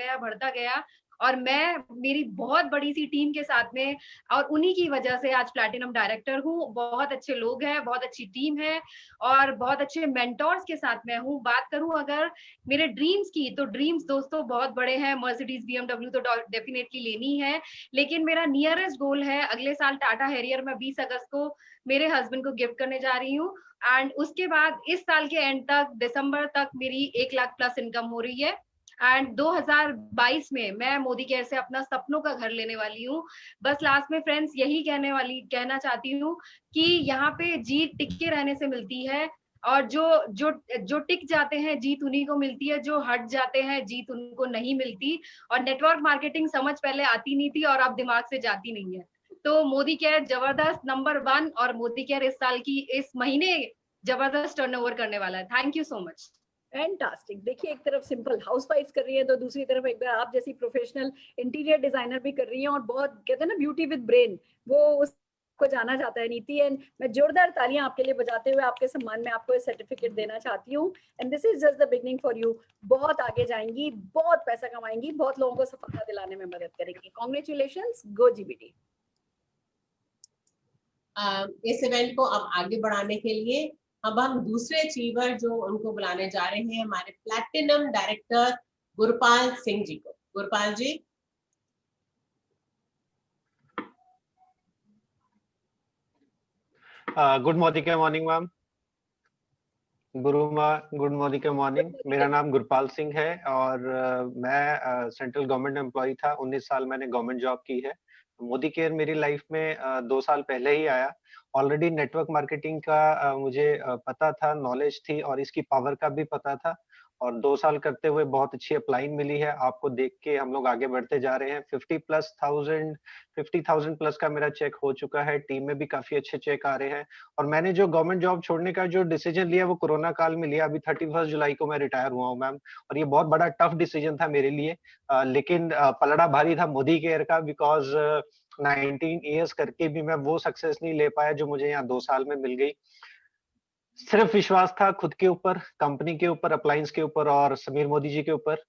गया। और मैं मेरी बहुत बड़ी सी टीम के साथ में, और उन्हीं की वजह से आज प्लैटिनम डायरेक्टर हूँ। बहुत अच्छे लोग हैं, बहुत अच्छी टीम है और बहुत अच्छे मेंटोर्स के साथ में हूँ। बात करूँ अगर मेरे ड्रीम्स की, तो ड्रीम्स दोस्तों बहुत बड़े हैं। मर्सिडीज BMW तो डेफिनेटली लेनी है, लेकिन मेरा नियरेस्ट गोल है अगले साल टाटा हैरियर में 20 अगस्त को मेरे हस्बैंड को गिफ्ट करने जा रही हूँ। एंड उसके बाद इस साल के एंड तक, दिसंबर तक मेरी 1 लाख प्लस इनकम हो रही है। एंड 2022 में मैं मोदी केयर से अपना सपनों का घर लेने वाली हूँ। बस लास्ट में फ्रेंड्स यही कहना चाहती हूँ कि यहाँ पे जीत टिके रहने से मिलती है और जो टिक जाते हैं जीत उन्हीं को मिलती है, जो हट जाते हैं जीत उनको नहीं मिलती। और नेटवर्क मार्केटिंग समझ पहले आती नहीं थी और अब दिमाग से जाती नहीं है। तो मोदी केयर जबरदस्त नंबर 1 और मोदी केयर इस महीने जबरदस्त टर्नओवर करने वाला है। Thank you so much. Fantastic. देखिए, एक तरफ सिंपल हाउसवाइफ कर रही है तो दूसरी तरफ एक बार आप जैसी प्रोफेशनल इंटीरियर डिजाइनर भी कर रही हैं और बहुत कहते हैं ना ब्यूटी विद ब्रेन, वो उसको जाना जाता है नीति। एंड मैं जोरदार तालियां आपके लिए बजाते हुए आपके सम्मान में आपको सर्टिफिकेट देना चाहती हूँ। And this is just the beginning for you. बहुत आगे जाएंगी, बहुत पैसा कमाएंगी, बहुत लोगों को सफलता दिलाने में मदद करेंगी। कॉन्ग्रेचुलेशंस, गो जीबीडी। इस इवेंट को अब आगे बढ़ाने के लिए अब हम दूसरे अचीवर जो उनको बुलाने जा रहे हैं, हमारे प्लैटिनम डायरेक्टर गुरपाल सिंह जी को। Gurpal ji. Good morning ma'am. Good morning के मॉर्निंग। मेरा नाम गुरपाल सिंह है और मैं सेंट्रल गवर्नमेंट एम्प्लॉय था। 19 साल मैंने गवर्नमेंट जॉब की है। मोदी केयर मेरी लाइफ में 2 साल पहले ही आया। ऑलरेडी नेटवर्क मार्केटिंग का मुझे पता था, नॉलेज थी और इसकी पावर का भी पता था और 2 साल करते हुए बहुत अच्छी अपलाइन मिली है। आपको देख के हम लोग आगे बढ़ते जा रहे हैं। 50,000 प्लस का मेरा चेक हो चुका है। टीम में भी काफी अच्छे चेक आ रहे हैं और मैंने जो गवर्नमेंट जॉब छोड़ने का जो डिसीजन लिया वो कोरोना काल में लिया। अभी 31 जुलाई को मैं रिटायर हुआ हूँ मैम और ये बहुत बड़ा टफ डिसीजन था मेरे लिए, लेकिन पलड़ा भारी था मोदी केयर का, बिकॉज 19 ईयर्स करके भी मैं वो सक्सेस नहीं ले पाया जो मुझे यहाँ 2 साल में मिल गई। सिर्फ विश्वास था खुद के ऊपर, कंपनी के ऊपर, अप्लायंस के ऊपर और समीर मोदी जी के ऊपर।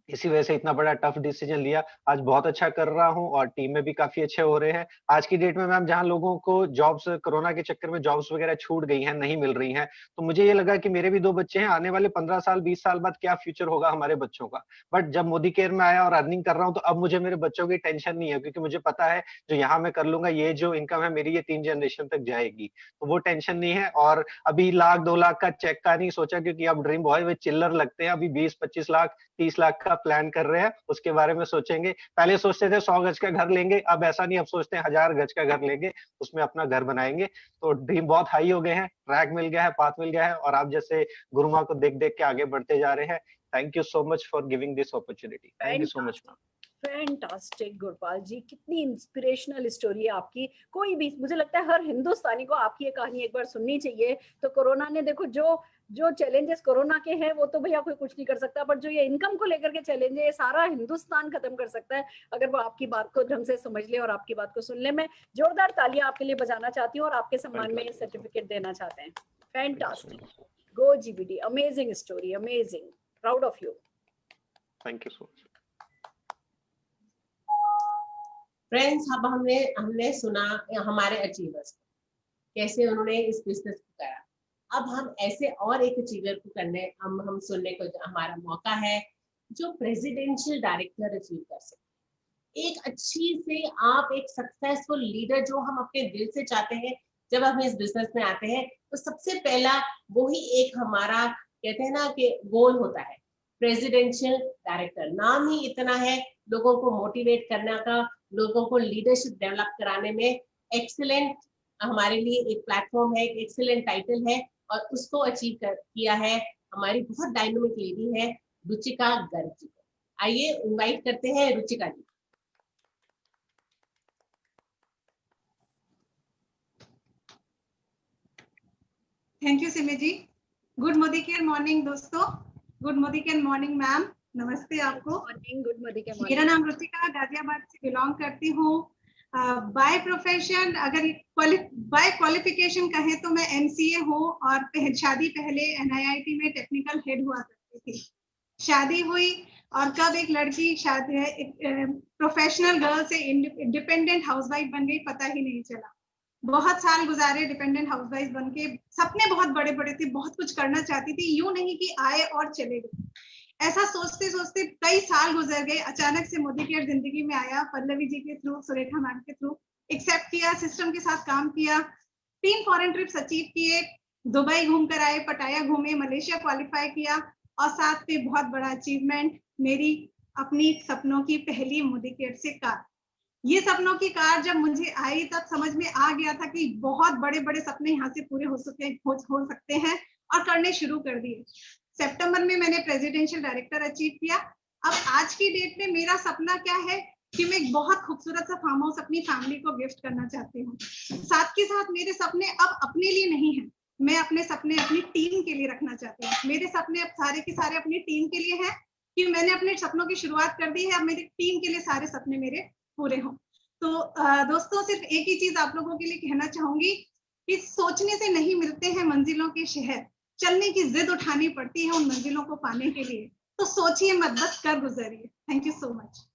इसी वजह से इतना बड़ा टफ डिसीजन लिया। आज बहुत अच्छा कर रहा हूं और टीम में भी काफी अच्छे हो रहे हैं। आज की डेट में मैम जहां लोगों को जॉब्स कोरोना के चक्कर में जॉब्स वगैरह छूट गई हैं, नहीं मिल रही हैं, तो मुझे ये लगा कि मेरे भी 2 बच्चे हैं, आने वाले 15 साल 20 साल बाद क्या फ्यूचर होगा हमारे बच्चों का। बट जब मोदी केयर में आया और अर्निंग कर रहा हूँ तो अब मुझे मेरे बच्चों की टेंशन नहीं है, क्योंकि मुझे पता है जो यहाँ मैं कर लूंगा, ये जो इनकम है मेरी, ये 3 जनरेशन तक जाएगी, तो वो टेंशन नहीं है। और अभी 1 लाख 2 लाख का चेक का नहीं सोचा, क्योंकि अब ड्रीम बॉय वे चिल्लर लगते हैं। अभी 20-25 लाख 30 लाख का प्लान कर रहे हैं, उसके बारे में सोचेंगे। पहले सोचते थे 100 गज का घर लेंगे, अब ऐसा नहीं, अब सोचते हैं 1000 गज का घर लेंगे, उसमें अपना घर बनाएंगे। तो ड्रीम बहुत हाई हो गए हैं, ट्रैक मिल गया है, पाथ मिल गया है और आप जैसे गुरु माँ को देख देख के आगे बढ़ते जा रहे हैं। Thank you so much for giving this opportunity. Thank you so much ma'am. Fantastic Gurpal ji, कितनी इंस्पिरेशनल स्टोरी है आपकी। कोई भी, मुझे लगता है हर हिंदुस्तानी को आपकी ये कहानी एक बार सुननी चाहिए। तो कोरोना ने, देखो जो चैलेंजेस कोरोना के हैं वो तो भैया कोई कुछ नहीं कर सकता, बट जो ये इनकम को लेकर के चैलेंज है, ये सारा हिंदुस्तान खत्म कर सकता है अगर वो आपकी बात को ढंग से समझ ले और आपकी बात को सुन ले। मैं जोरदार तालियां आपके लिए बजाना चाहती हूँ और आपके सम्मान में ये सर्टिफिकेट देना चाहते हैं। Fantastic, go GBD, amazing story, amazing, proud of you. Thank you so much. Friends, अब हमने सुना हमारे अचीवर्स कैसे उन्होंने इस बिजनेस को करा। अब हम ऐसे और एक अचीवर को हम सुनने को हमारा मौका है जो प्रेसिडेंशियल डायरेक्टर अचीव कर सकते। एक अच्छी से आप एक सक्सेसफुल लीडर जो हम अपने दिल से चाहते हैं, जब हम इस बिजनेस में आते हैं तो सबसे पहला वही एक हमारा कहते हैं ना कि गोल होता है, प्रेसिडेंशियल डायरेक्टर। नाम ही इतना है लोगों को मोटिवेट करने का, लोगों को लीडरशिप डेवलप कराने में। एक्सीलेंट हमारे लिए एक प्लेटफॉर्म है, एक एक्सीलेंट टाइटल है और उसको अचीव किया है हमारी बहुत डायनामिक लेडी है रुचिका गर्ग जी को। आइए इनवाइट करते हैं Ruchika ji. Thank you Simi ji. Good Modicare morning दोस्तों, good Modicare morning ma'am, नमस्ते आपको। Good Modicare morning. मेरा नाम रुचिका, गाजियाबाद से बिलोंग करती हूँ। बाय प्रोफेशन, अगर बाय क्वालिफिकेशन कहें तो मैं एमसीए हूँ और शादी पहले NIIT में टेक्निकल हेड हुआ करती थी। शादी हुई और कब एक लड़की प्रोफेशनल गर्ल से इंडिपेंडेंट हाउसवाइफ बन गई पता ही नहीं चला। बहुत साल गुजारे डिपेंडेंट हाउसवाइफ बन के। सपने बहुत बड़े बड़े थे, बहुत कुछ करना चाहती थी, यूं नहीं कि आए और चले गए। ऐसा सोचते सोचते कई साल गुजर गए। अचानक से मोदी केयर जिंदगी में आया, पल्लवी जी के थ्रू, सुरेखा मैम के थ्रू एक्सेप्ट किया, सिस्टम के साथ काम किया, 3 फॉरेन ट्रिप्स अचीव किए, दुबई घूम कर आए, पटाया घूमे, मलेशिया क्वालिफाई किया और साथ में बहुत बड़ा अचीवमेंट, मेरी अपनी सपनों की पहली मोदी केयर से कार। ये सपनों की कार जब मुझे आई तब समझ में आ गया था कि बहुत बड़े बड़े सपने यहाँ से पूरे हो सकते हैं और करने शुरू कर दिए। सितंबर में मैंने प्रेसिडेंशियल डायरेक्टर अचीव किया। अब आज की डेट में मेरा सपना क्या है कि मैं एक बहुत खूबसूरत सा फार्म हाउस अपनी फैमिली को गिफ्ट करना चाहती हूँ। साथ के साथ मेरे सपने अब अपने लिए नहीं है, मैं अपने सपने अपनी टीम के लिए रखना चाहती हूँ। मेरे सपने अब सारे के सारे अपनी टीम के लिए हैं कि मैंने अपने सपनों की शुरुआत कर दी है, अब मेरी टीम के लिए सारे सपने मेरे पूरे हों। तो दोस्तों सिर्फ एक ही चीज आप लोगों के लिए कहना चाहूंगी कि सोचने से नहीं मिलते हैं मंजिलों के शहर, चलने की जिद उठानी पड़ती है उन मंजिलों को पाने के लिए। तो सोचिए मत, बस कर गुजरिए। Thank you so much.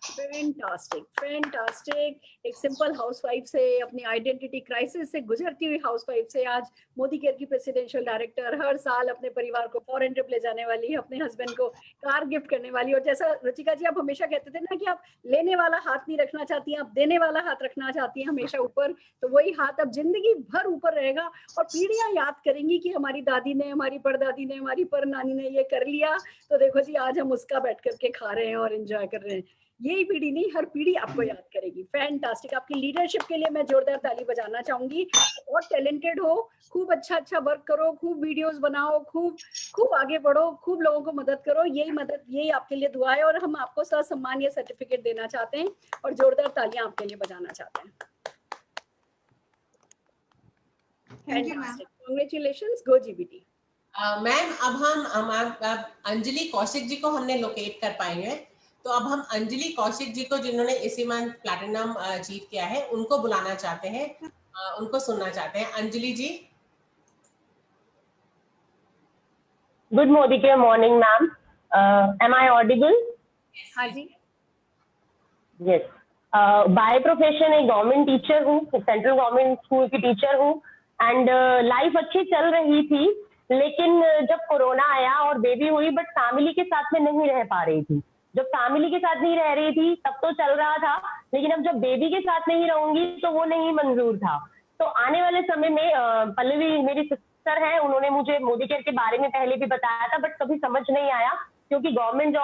Fantastic, fantastic. एक सिंपल हाउसवाइफ से, अपनी आइडेंटिटी क्राइसिस से गुजरती हुई हाउसवाइफ से आज मोदी केयर की प्रेसिडेंशियल डायरेक्टर, हर साल अपने परिवार को फॉरेन ट्रिप ले जाने वाली, अपने हस्बैंड को कार गिफ्ट करने वाली। और जैसा रुचिका जी आप हमेशा कहते थे ना कि आप लेने वाला हाथ नहीं रखना चाहती हैं, आप देने वाला हाथ रखना चाहती हैं हमेशा ऊपर, तो वही हाथ अब जिंदगी भर ऊपर रहेगा और पीढ़ियां याद करेंगी कि हमारी दादी ने, हमारी परदादी ने, हमारी परनानी ने ये कर लिया, तो देखो जी आज हम उसका बैठ करके खा रहे हैं और एंजॉय कर रहे हैं। यही पीढ़ी नहीं, हर पीढ़ी आपको याद करेगी। फैंटास्टिक। आपकी लीडरशिप के लिए मैं जोरदार ताली बजाना चाहूंगी। बहुत टैलेंटेड हो, खूब अच्छा वर्क करो, खूब वीडियोस बनाओ, खूब आगे बढ़ो, खूब लोगों को मदद करो। यही आपके लिए दुआ है और हम आपको सम्मान या सर्टिफिकेट देना चाहते हैं और जोरदार तालियां आपके लिए बजाना चाहते हैं। कांग्रेचुलेशंस, गो जीबीटी। मैम अब हम अंजलि कौशिक जी को हमने लोकेट कर पाए हैं, तो अब हम अंजलि कौशिक जी को, जिन्होंने इसी मंथ प्लैटिनम अचीव किया है, उनको बुलाना चाहते हैं, उनको सुनना चाहते हैं। Anjali ji. Good Modicare morning ma'am, am I audible? हाँ जी। यस, बाय प्रोफेशन एक गवर्नमेंट टीचर हूँ, सेंट्रल गवर्नमेंट स्कूल की टीचर हूँ एंड लाइफ अच्छी चल रही थी, लेकिन जब कोरोना आया और बेबी हुई, बट फैमिली के साथ में नहीं रह पा रही थी। जब फैमिली के साथ नहीं रह रही थी तब तो चल रहा था, लेकिन अब जब बेबी के साथ नहीं रहूंगी तो वो नहीं मंजूर था। तो आने वाले समय में पल्लवी मेरी सिस्टर है, उन्होंने मुझे मोदी केयर के बारे में पहले भी बताया था, बट कभी समझ नहीं आया क्योंकि गवर्नमेंट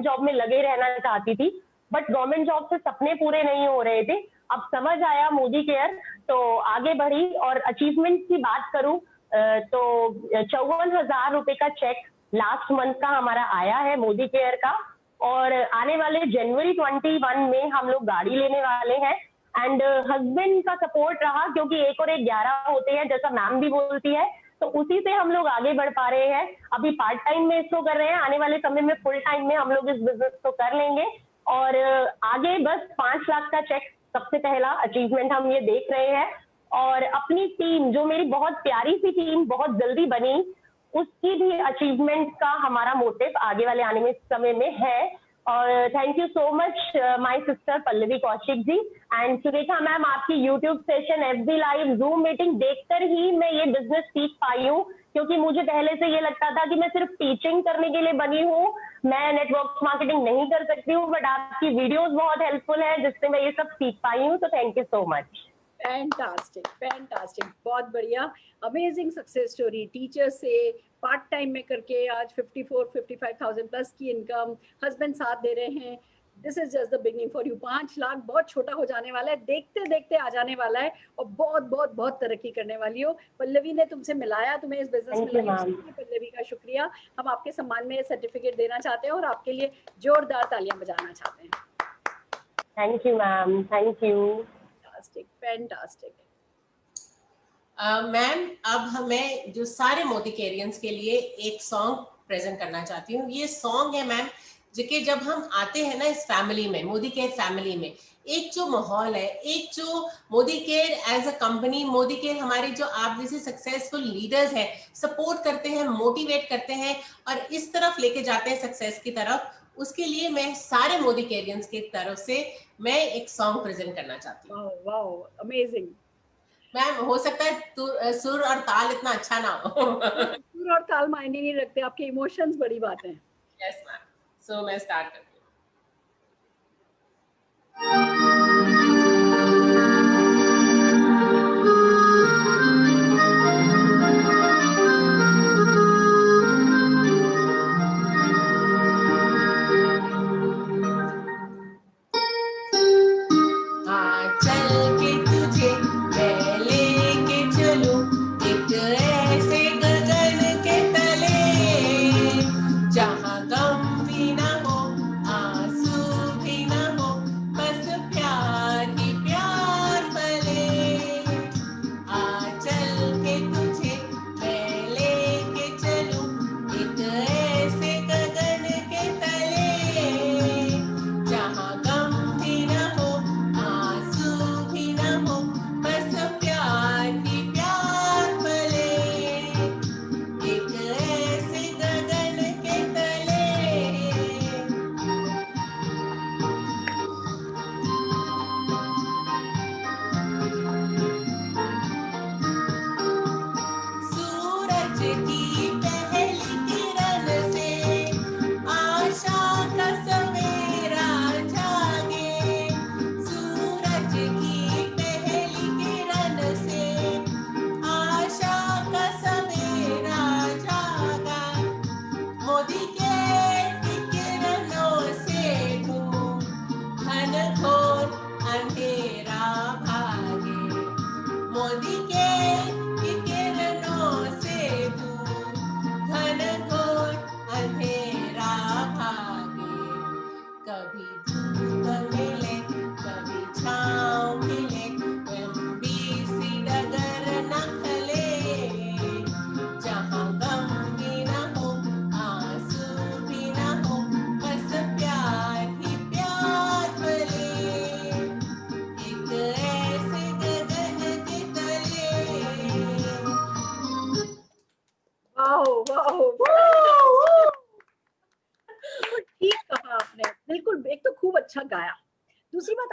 जॉब में लगे रहना चाहती थी, बट गवर्नमेंट जॉब से सपने पूरे नहीं हो रहे थे। अब समझ आया मोदी केयर, तो आगे बढ़ी। और अचीवमेंट की बात करूं तो 54,000 रुपए का चेक लास्ट मंथ का हमारा आया है मोदी केयर का, और आने वाले जनवरी 21 में हम लोग गाड़ी लेने वाले हैं। एंड हस्बैंड का सपोर्ट रहा, क्योंकि 1 और 1 11 होते हैं, जैसा मैम भी बोलती है, तो उसी से हम लोग आगे बढ़ पा रहे हैं। अभी पार्ट टाइम में इसको कर रहे हैं, आने वाले समय में फुल टाइम में हम लोग इस बिजनेस को कर लेंगे। और आगे बस 5 लाख का चेक सबसे पहला अचीवमेंट हम ये देख रहे हैं। और अपनी टीम, जो मेरी बहुत प्यारी सी टीम बहुत जल्दी बनी, उसकी भी अचीवमेंट का हमारा मोटिव आगे वाले आने में समय में है। और thank you so much my sister Pallavi Kaushik ji and Surekha ma'am, आपकी YouTube session, FB live, Zoom meeting देखकर ही मैं ये बिजनेस सीख पाई हूँ, क्योंकि मुझे पहले से ये लगता था कि मैं सिर्फ टीचिंग करने के लिए बनी हूँ, मैं नेटवर्क मार्केटिंग नहीं कर सकती हूँ, बट आपकी वीडियोस बहुत हेल्पफुल है जिससे मैं ये सब सीख पाई हूँ। तो thank you so much. Fantastic, fantastic, बहुत बढ़िया, अमेजिंग सक्सेस स्टोरी। टीचर से पार्ट टाइम में करके आज 54-55,000 प्लस की इनकम, हस्बैंड साथ दे रहे हैं। This is just the beginning for you. 5 lakh बहुत छोटा हो जाने वाला है, देखते देखते आ जाने वाला है और बहुत बहुत बहुत तरक्की करने वाली हो। पल्लवी ने तुमसे मिलाया, तुम्हें इस बिजनेस में लाया, पल्लवी का शुक्रिया। हम आपके सम्मान में सर्टिफिकेट देना चाहते हैं और आपके लिए जोरदार तालियां बजाना चाहते हैं। Thank you ma'am, thank you. Fantastic. Ma'am अब हमें जो सारे मोदी केरियंस के लिए एक सॉन्ग प्रेजेंट करना चाहती हूँ। ये सॉन्ग है मैम, जो कि जब हम आते हैं ना इस फैमिली में, मोदी केयर फैमिली में, एक जो माहौल है, एक जो Modi care as a company, Modi care हमारे जो आप जैसे सक्सेसफुल लीडर्स हैं सपोर्ट करते हैं, मोटिवेट करते हैं और इस तरफ लेके जाते हैं सक्सेस की तरफ, उसके लिए मैं सारे मोदी केरियंस की तरफ से मैं एक सॉन्ग प्रेजेंट करना चाहती हूँ। Wow, amazing. मैम हो सकता है सुर और ताल इतना अच्छा ना हो। सुर और ताल मायने नहीं रखते, आपके इमोशंस बड़ी बात है। यस मैम, सो मैं स्टार्ट करती हूँ।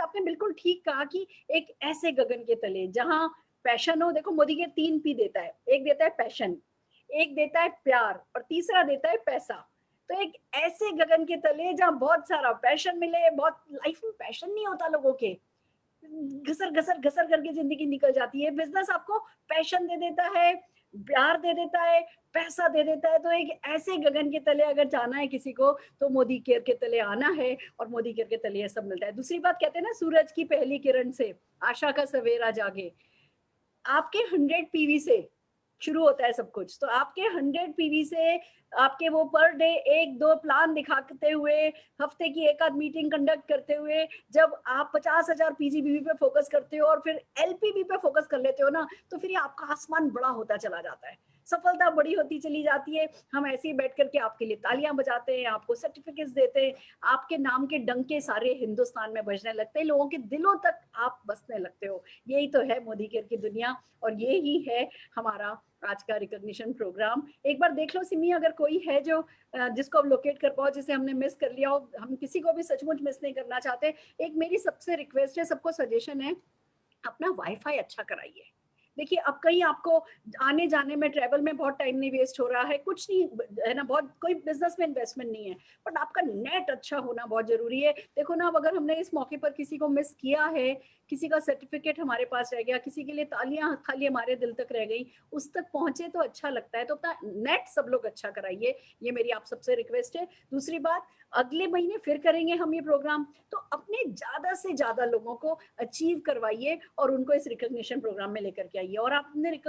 आपने बिल्कुल ठीक कहा कि एक ऐसे गगन के तले जहां पैशन हो, देखो मोदी के 3 P देता है, एक देता है पैशन, एक देता है प्यार और तीसरा देता है पैसा। तो एक ऐसे गगन के तले जहां बहुत सारा पैशन मिले, बहुत लाइफ में पैशन नहीं होता लोगों के, घसर घसर घसर करके जिंदगी निकल जाती है। बिजनेस आपको पैशन दे देता है, प्यार दे देता है, पैसा दे देता है। तो एक ऐसे गगन के तले अगर जाना है किसी को तो मोदी केयर के तले आना है और मोदी केयर के तले ये सब मिलता है। दूसरी बात कहते हैं ना, सूरज की पहली किरण से आशा का सवेरा जागे। आपके 100 PV से शुरू होता है सब कुछ। तो आपके 100 PV से आपके वो पर डे 1-2 प्लान दिखाते हुए, हफ्ते की 1 आध मीटिंग कंडक्ट करते हुए, जब आप 50,000 PGBV पे फोकस करते हो और फिर LPV पे फोकस कर लेते हो ना, तो फिर ये आपका आसमान बड़ा होता चला जाता है, सफलता बड़ी होती चली जाती है। हम ऐसे ही बैठ करके आपके लिए तालियां बजाते हैं, आपको सर्टिफिकेट्स देते हैं, आपके नाम के डंके सारे हिंदुस्तान में बजने लगते हैं, लोगों के दिलों तक आप बसने लगते हो। यही तो है मोदी केयर की दुनिया और ये ही है हमारा आज का रिकॉग्निशन प्रोग्राम। एक बार देख लो सिमी, अगर कोई है जो जिसको अब लोकेट कर पाओ, जिसे हमने मिस कर लिया हो। हम किसी को भी सचमुच मिस नहीं करना चाहते। एक मेरी सबसे रिक्वेस्ट है, सबको सजेशन है, अपना वाईफाई अच्छा कराइए। देखिए अब कहीं आपको आने जाने में, ट्रैवल में बहुत टाइम नहीं वेस्ट हो रहा है, कुछ नहीं है ना, बहुत कोई बिजनेस में इन्वेस्टमेंट नहीं है, बट आपका नेट अच्छा होना बहुत जरूरी है। देखो ना, अब अगर हमने इस मौके पर किसी को मिस किया है, किसी का सर्टिफिकेट हमारे पास रह गया, किसी के लिए तालियां खाली हमारे दिल तक रह गई, उस तक पहुंचे तो अच्छा लगता है। तो अपना नेट सब लोग अच्छा कराइए, ये मेरी आप सबसे रिक्वेस्ट है। दूसरी बात, अगले महीने फिर करेंगे हम ये प्रोग्राम, तो अपने ज्यादा से ज्यादा लोगों को अचीव करवाइए और उनको इस रिकॉग्निशन प्रोग्राम में लेकर के आइए। और आपने